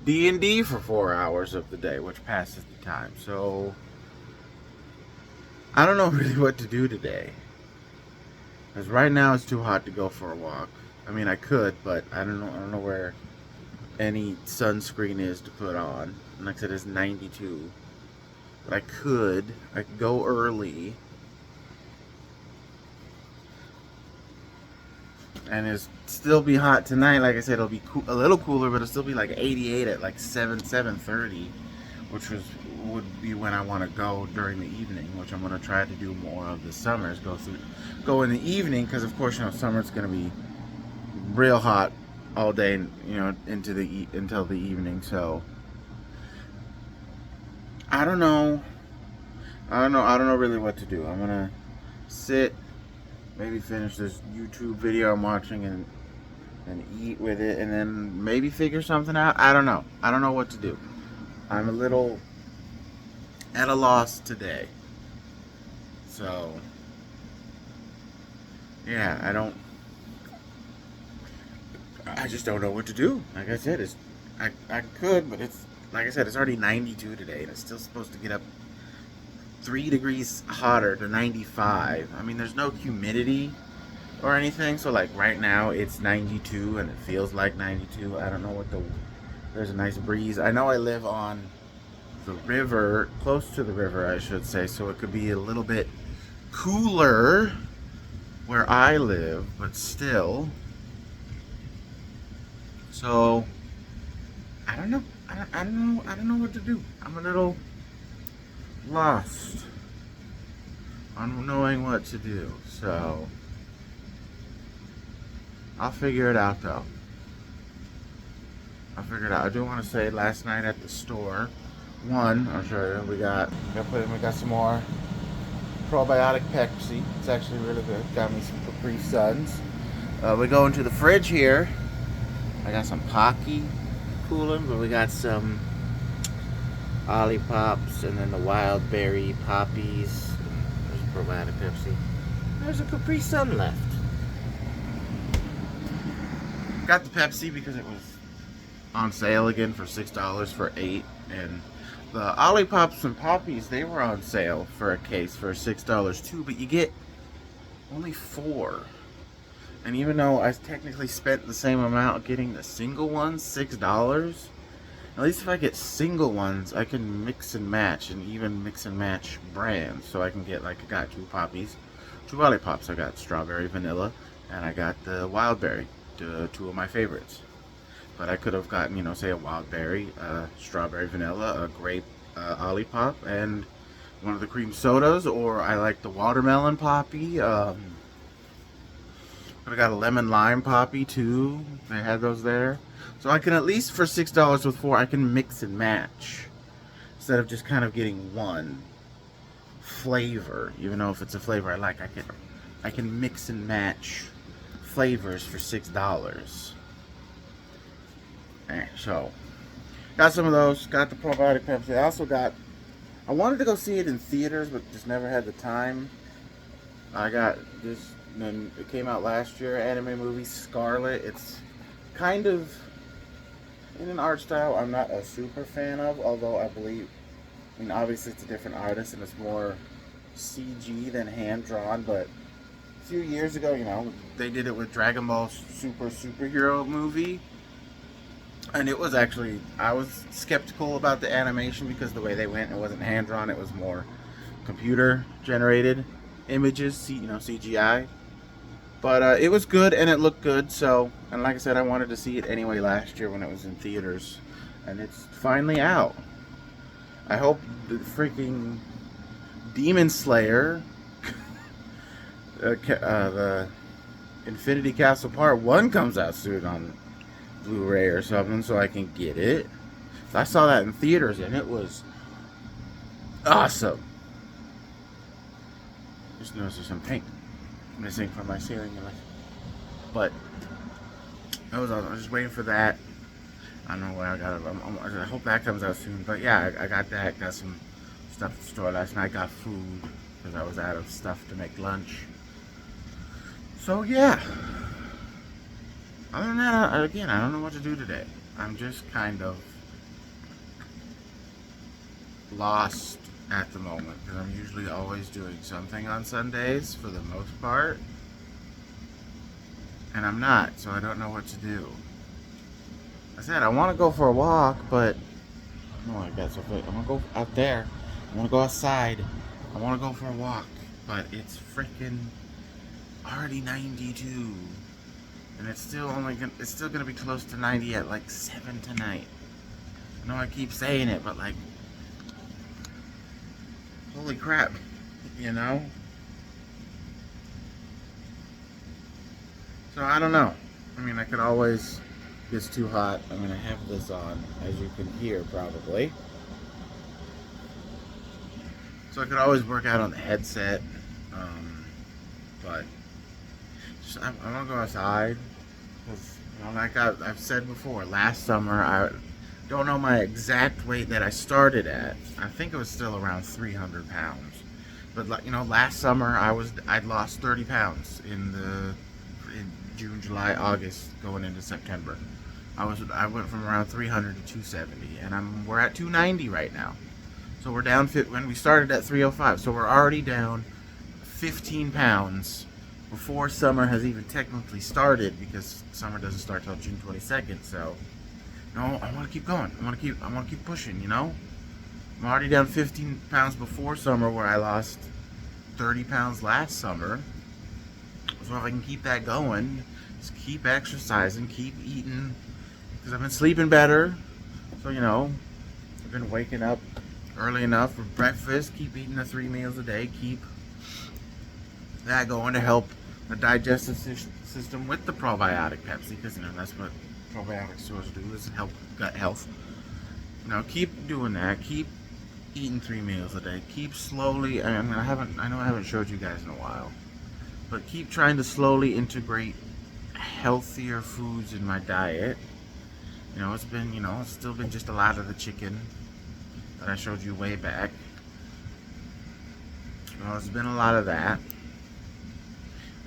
D&D for 4 hours of the day, which passes the time. So I don't know really what to do today, because right now it's too hot to go for a walk. I mean, I could, but I don't know where any sunscreen is to put on. And like I said, it's 92. But I could go early, and it'll still be hot tonight. Like I said, it'll be a little cooler, but it'll still be like 88 at like 7:30, which would be when I want to go during the evening, which I'm going to try to do more of this summer, is go in the evening, because of course summer's going to be real hot all day, until the evening. So I don't know really what to do. I'm gonna sit, maybe finish this YouTube video I'm watching and eat with it, and then maybe figure something out. I don't know what to do. I'm a little at a loss today. So yeah, I just don't know what to do. Like I said, I could, but it's, like I said, it's already 92 today, and it's still supposed to get up 3 degrees hotter to 95. I mean, there's no humidity or anything, so like right now it's 92 and it feels like 92. I don't know there's a nice breeze. I know I live on the river, close to the river, I should say, so it could be a little bit cooler where I live, but still. So I don't know. I don't know what to do. I'm a little lost on knowing what to do. So I'll figure it out, though. I'll figure it out. I do want to say, last night at the store, I'll show you. We got some more probiotic Pepsi. It's actually really good. Got me some Capri Suns. We go into the fridge here. I got some Pocky cooling, but we got some Ollie Pops, and then the wild berry poppies, probiotic Pepsi. There's a Capri Sun left. Got the Pepsi because it was on sale again for $6 for 8, and the Ollipops and Poppies, they were on sale for a case for $6 too, but you get only 4. And even though I technically spent the same amount getting the single ones, $6, at least if I get single ones, I can mix and match, and even mix and match brands. So I can get, like, I got 2 Poppies, 2 Lollipops. I got strawberry vanilla, and I got the wild berry, 2 of my favorites. But I could have gotten, you know, say a wild berry, strawberry vanilla, a grape Olipop, and one of the cream sodas, or I like the watermelon Poppy. I got a lemon lime Poppy too. They had those there. So I can at least, for $6 with 4, I can mix and match. Instead of just kind of getting one flavor. Even though if it's a flavor I like, I can mix and match flavors for $6. So, got some of those. Got the probiotic Pepsi. I wanted to go see it in theaters, but just never had the time. I got this, and it came out last year, anime movie Scarlet. It's kind of in an art style I'm not a super fan of, although I mean, obviously it's a different artist and it's more CG than hand-drawn, but a few years ago, you know, they did it with Dragon Ball superhero movie. And it was actually, I was skeptical about the animation because the way they went, it wasn't hand-drawn, it was more computer-generated images, you know, CGI. But it was good and it looked good, so, and like I said, I wanted to see it anyway last year when it was in theaters. And it's finally out. I hope the freaking Demon Slayer, the Infinity Castle Part 1 comes out soon on Blu-ray or something, so I can get it. I saw that in theaters and it was awesome. Just noticed there's some paint missing from my ceiling, but that was awesome. I was just waiting for that. I don't know where I got it. I hope that comes out soon. But yeah, I got that. Got some stuff at the store last night. Got food because I was out of stuff to make lunch. So yeah. Other than that, again, I don't know what to do today. I'm just kind of lost at the moment because I'm usually always doing something on Sundays for the most part. And I'm not, so I don't know what to do. I said I want to go for a walk, but no, I got something. I want to go out there. I want to go outside. I want to go for a walk, but it's freaking already 92. And it's still gonna be close to 90 at like 7 tonight. I know I keep saying it, but like, holy crap, you know? So I don't know. I mean, I could always, if it's too hot, I mean, I have this on, as you can hear probably. So I could always work out on the headset, but I want to go outside because, you know, like I've said before, last summer I don't know my exact weight that I started at. I think it was still around 300 pounds. But, you know, last summer I'd lost 30 pounds in June, July, August, going into September. I went from around 300 to 270, and we're at 290 right now. So we're down when we started at 305. So we're already down 15 pounds before summer has even technically started, because summer doesn't start till June 22nd. So, no, I want to keep going. I want to keep pushing, you know? I'm already down 15 pounds before summer, where I lost 30 pounds last summer. So if I can keep that going, just keep exercising, keep eating, because I've been sleeping better. So, you know, I've been waking up early enough for breakfast, keep eating the 3 meals a day, keep that going to help the digestive system with the probiotic Pepsi, because, you know, that's what probiotics are supposed to do, is help gut health. You know, keep doing that, keep eating 3 meals a day, keep slowly, I know I haven't showed you guys in a while, but keep trying to slowly integrate healthier foods in my diet. You know, it's still been just a lot of the chicken that I showed you way back. Well, there's been a lot of that.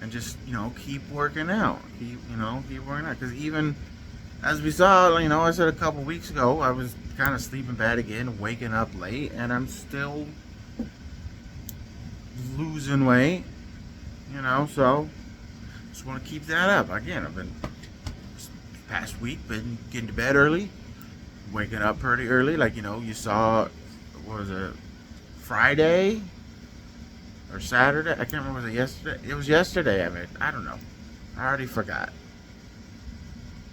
And just, keep working out. Keep working out. Because even as we saw, I said a couple weeks ago, I was kind of sleeping bad again, waking up late, and I'm still losing weight. So just want to keep that up. Again, I've been past week been getting to bed early, waking up pretty early. Like, you saw, what was it, Friday or Saturday? I can't remember. Was it yesterday? It was yesterday. I don't know. I already forgot.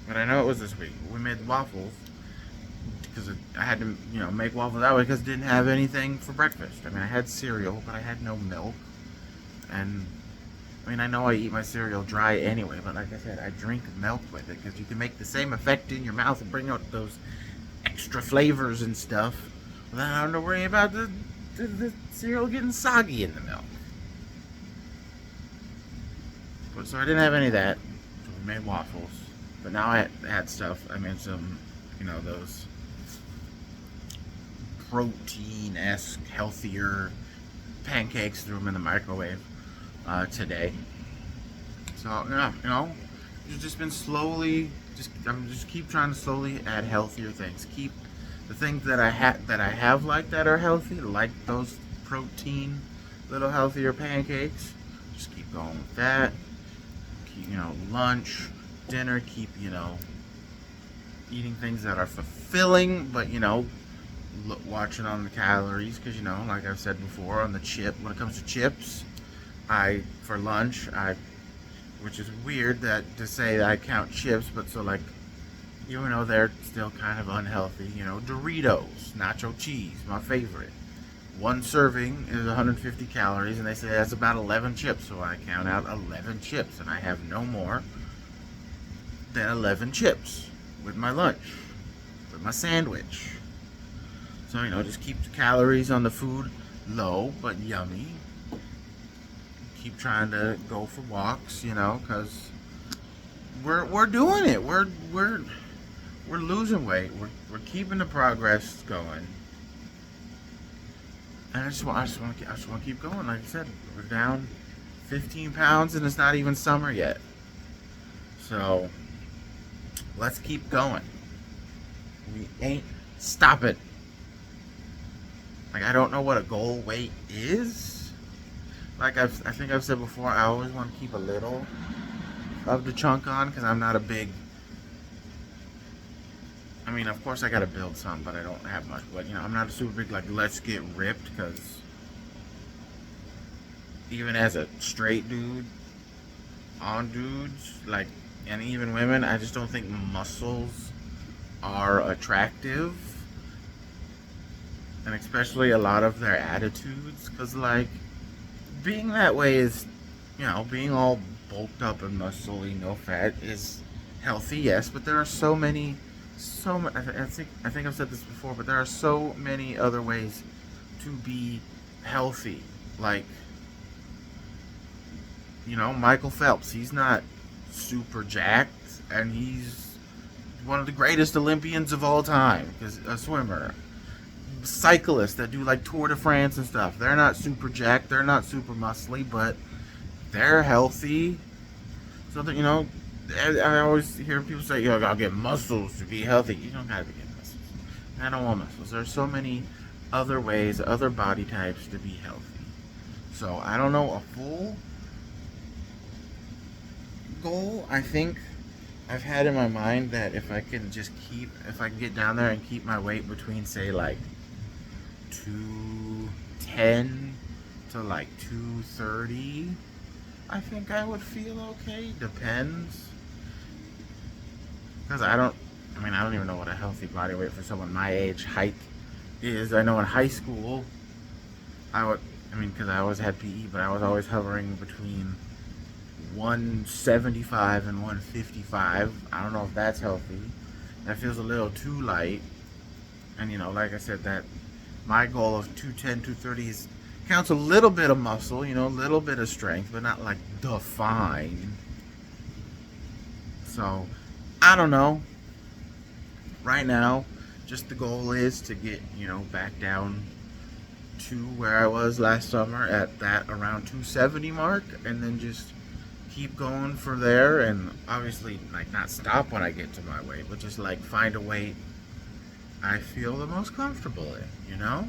But I know it was this week. We made waffles because I had to, make waffles that way because I didn't have anything for breakfast. I had cereal, but I had no milk. And I know I eat my cereal dry anyway, but like I said, I drink milk with it because you can make the same effect in your mouth and bring out those extra flavors and stuff without having to worry about the cereal getting soggy in the milk. But so I didn't have any of that, so we made waffles. But now I had stuff. I made some, those protein-esque, healthier pancakes, threw them in the microwave today. So yeah, it's just been slowly. I'm just keep trying to slowly add healthier things. Keep the things that I have like that are healthy, like those protein, little healthier pancakes. Just keep going with that. Keep, lunch, dinner. Keep eating things that are fulfilling, but watching on the calories because like I've said before, on the chip. When it comes to chips, for lunch, which is weird to say that I count chips, but so like, even though they're still kind of unhealthy, Doritos, nacho cheese, my favorite. One serving is 150 calories, and they say that's about 11 chips, so I count out 11 chips, and I have no more than 11 chips with my lunch, with my sandwich. So, just keep the calories on the food low, but yummy. Keep trying to go for walks, because we're doing it. We're losing weight. We're keeping the progress going. And I just want to keep going. Like I said, we're down 15 pounds, and it's not even summer yet. So let's keep going. We ain't stopping. Like, I don't know what a goal weight is. Like I think I've said before, I always want to keep a little of the chunk on because I'm not a big. Of course I gotta build some, but I don't have much. But I'm not a super big like let's get ripped because even as a straight dude, on dudes like, and even women, I just don't think muscles are attractive, and especially a lot of their attitudes, because like being that way is, being all bulked up and muscly, no fat is healthy, yes, but there are I think I've said this before, but there are so many other ways to be healthy. Like, Michael Phelps, he's not super jacked, and he's one of the greatest Olympians of all time, because a swimmer. Cyclists that do like Tour de France and stuff, they're not super jacked, they're not super muscly, but they're healthy. So that I always hear people say, "Yo, I gotta get muscles to be healthy." You don't gotta get muscles. I don't want muscles. There's so many other ways, other body types to be healthy. So I don't know a full goal. I think I've had in my mind that if I can get down there and keep my weight between, say, like 210 to like 230, I think I would feel okay. Depends. Because I don't even know what a healthy body weight for someone my age, height is. I know in high school, because I always had PE, but I was always hovering between 175 and 155. I don't know if that's healthy. That feels a little too light. And like I said, that my goal of 210, 230 counts a little bit of muscle, a little bit of strength, but not like defined. So I don't know. Right now, just the goal is to get, back down to where I was last summer at that around 270 mark, and then just keep going for there, and obviously like not stop when I get to my weight, but just like find a weight I feel the most comfortable in, you know?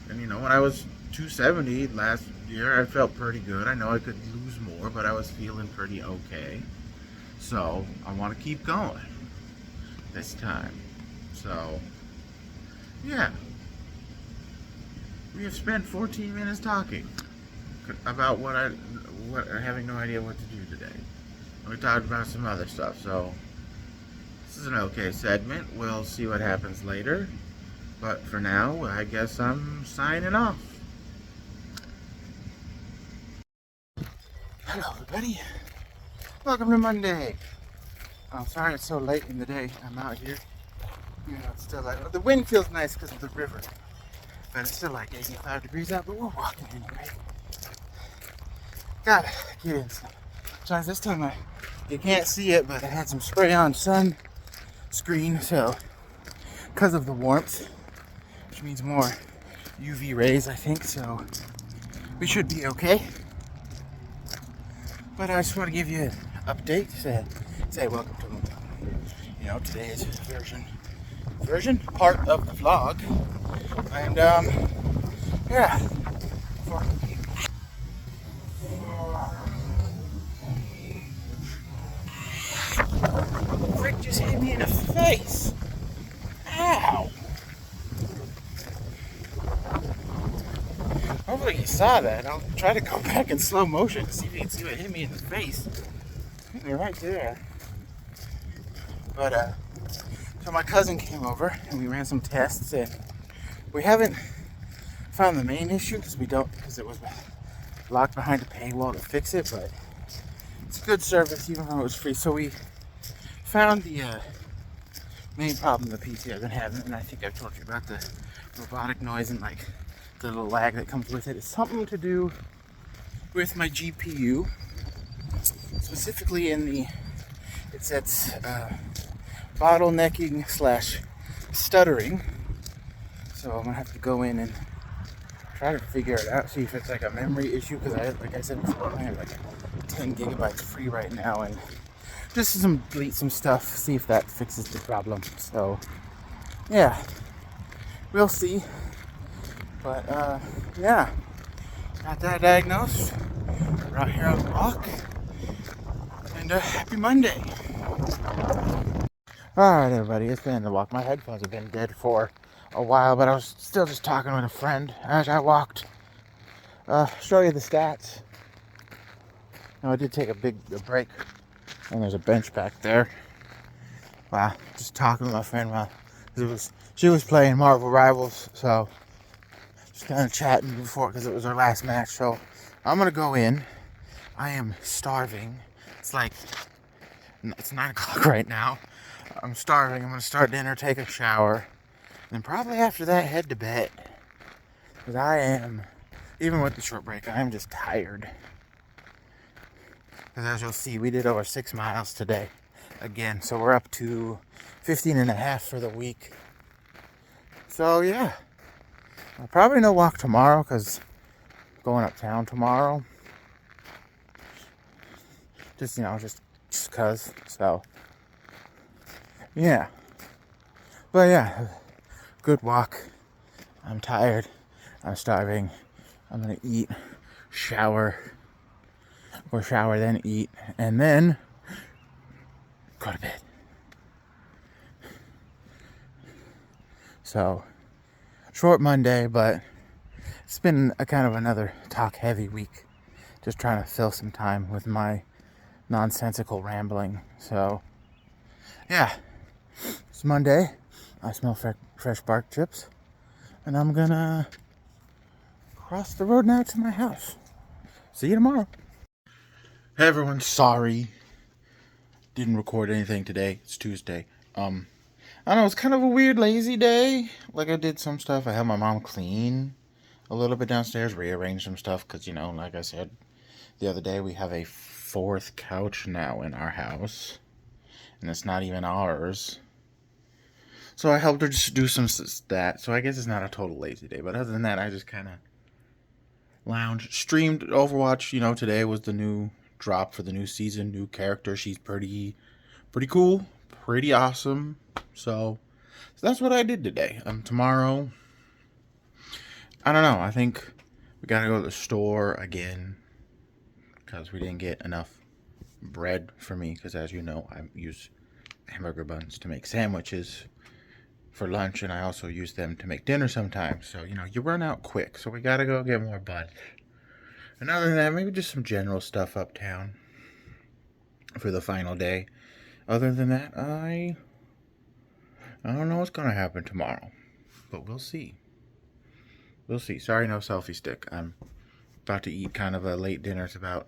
And you know, when I was 270 last year, I felt pretty good. I know I could lose more, but I was feeling pretty okay. So I want to keep going this time. So yeah, we have spent 14 minutes talking about what having no idea what to do today. We talked about some other stuff. So this is an okay segment. We'll see what happens later. But for now, I guess I'm signing off. Hello, everybody. Welcome to Monday. I'm sorry it's so late in the day. I'm out here. You know, it's still like, the wind feels nice because of the river. But it's still like 85 degrees out, but we're walking anyway. Gotta get in some. Besides, this time you can't see it, but I had some spray on sun screen, so because of the warmth, which means more UV rays, I think, so we should be okay. But I just want to give you an update, say welcome to, you know, today's version, part of the vlog, and yeah, Frick just hit me in the face. Ow! Hopefully you saw that. I'll try to go back in slow motion to see if you can see what hit me in the face. Hit me right there. But so my cousin came over and we ran some tests, and we haven't found the main issue because it was locked behind a paywall to fix it, but it's a good service even though it was free. So we found the main problem the PC I've been having, and I think I've told you about the robotic noise and like the little lag that comes with it. It's something to do with my GPU, specifically it sets bottlenecking / stuttering. So I'm gonna have to go in and try to figure it out, see if it's like a memory issue, because like I said before, I have like 10 gigabytes free right now, and just delete some stuff, see if that fixes the problem. So yeah, we'll see. But yeah, got that diagnosed. We're out here on the walk, and happy Monday. Alright everybody, it's been the walk. My headphones have been dead for a while, but I was still just talking with a friend as I walked. Show you the stats. Now I did take a break, and there's a bench back there. Wow, just talking with my friend while she was playing Marvel Rivals, so just kind of chatting before, because it was our last match. So I'm gonna go in. I am starving. It's 9 o'clock right now. I'm starving. I'm gonna start dinner, take a shower, and probably after that head to bed, because I am, even with the short break, I am just tired. Because as you'll see, we did over 6 miles today again, so we're up to 15 and a half for the week. So yeah, I'll probably no walk tomorrow because going uptown tomorrow, just cause. So yeah, but yeah, good walk. I'm tired, I'm starving. I'm gonna eat, shower, then eat, and then go to bed. So short Monday, but it's been a kind of another talk heavy week, just trying to fill some time with my nonsensical rambling. So yeah, it's Monday. I smell fresh bark chips, and I'm gonna cross the road now to my house. See you tomorrow. Hey everyone, sorry didn't record anything today. It's Tuesday. I don't know, it's kind of a weird lazy day. Like, I did some stuff. I had my mom clean a little bit downstairs, rearrange some stuff, because, you know, like I said the other day, we have a 4th couch now in our house, and it's not even ours. So I helped her just do some that. So I guess it's not a total lazy day. But other than that, I just kind of lounged, streamed Overwatch. You know, today was the new drop for the new season, new character. She's pretty cool, pretty awesome. So that's what I did today. Tomorrow, I don't know. I think we gotta go to the store again because we didn't get enough bread for me. Because as you know, I use hamburger buns to make sandwiches for lunch, and I also use them to make dinner sometimes. So, you know, you run out quick. So we gotta go get more buns. And other than that, maybe just some general stuff uptown for the final day. Other than that, I don't know what's gonna happen tomorrow, but we'll see. We'll see. Sorry, no selfie stick. I'm about to eat kind of a late dinner. It's about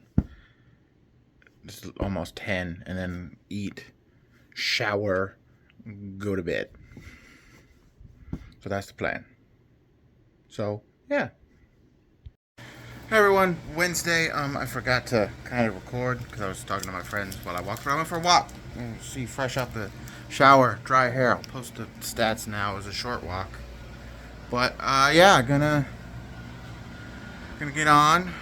almost 10, and then eat, shower, go to bed. So that's the plan. So, yeah. Hey everyone, Wednesday, I forgot to kind of record because I was talking to my friends while I walked, but I went for a walk. See, fresh out the shower, dry hair. I'll post the stats now. It was a short walk. But, yeah, gonna get on.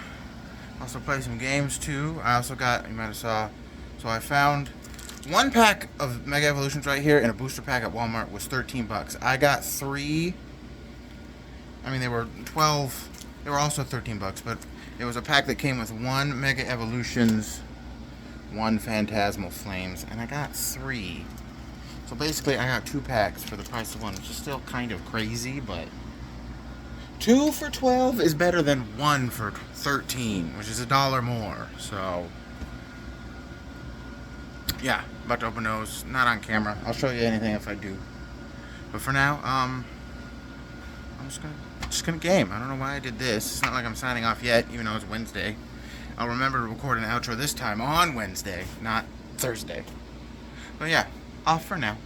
Also play some games too. I also got, you might have saw, so I found one pack of Mega Evolutions right here, and a booster pack at Walmart was $13. I got 3. I mean, they were 12. They were also $13, but it was a pack that came with 1 Mega Evolutions, 1 Phantasmal Flames, and I got 3. So basically, I got 2 packs for the price of 1, which is still kind of crazy, but 2 for 12 is better than 1 for 13, which is $1 more. So, yeah, about to open those. Not on camera. I'll show you anything if I do. But for now, I'm just gonna game. I don't know why I did this. It's not like I'm signing off yet, even though it's Wednesday. I'll remember to record an outro this time on Wednesday, not Thursday. But yeah, off for now.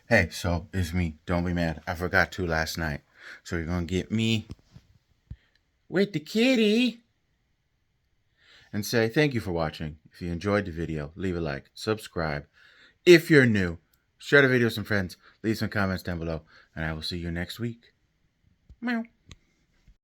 Hey, so it's me. Don't be mad. I forgot to last night. So you're gonna get me with the kitty and say thank you for watching. If you enjoyed the video, leave a like, subscribe. If you're new, share the video with some friends, leave some comments down below, and I will see you next week. Meow.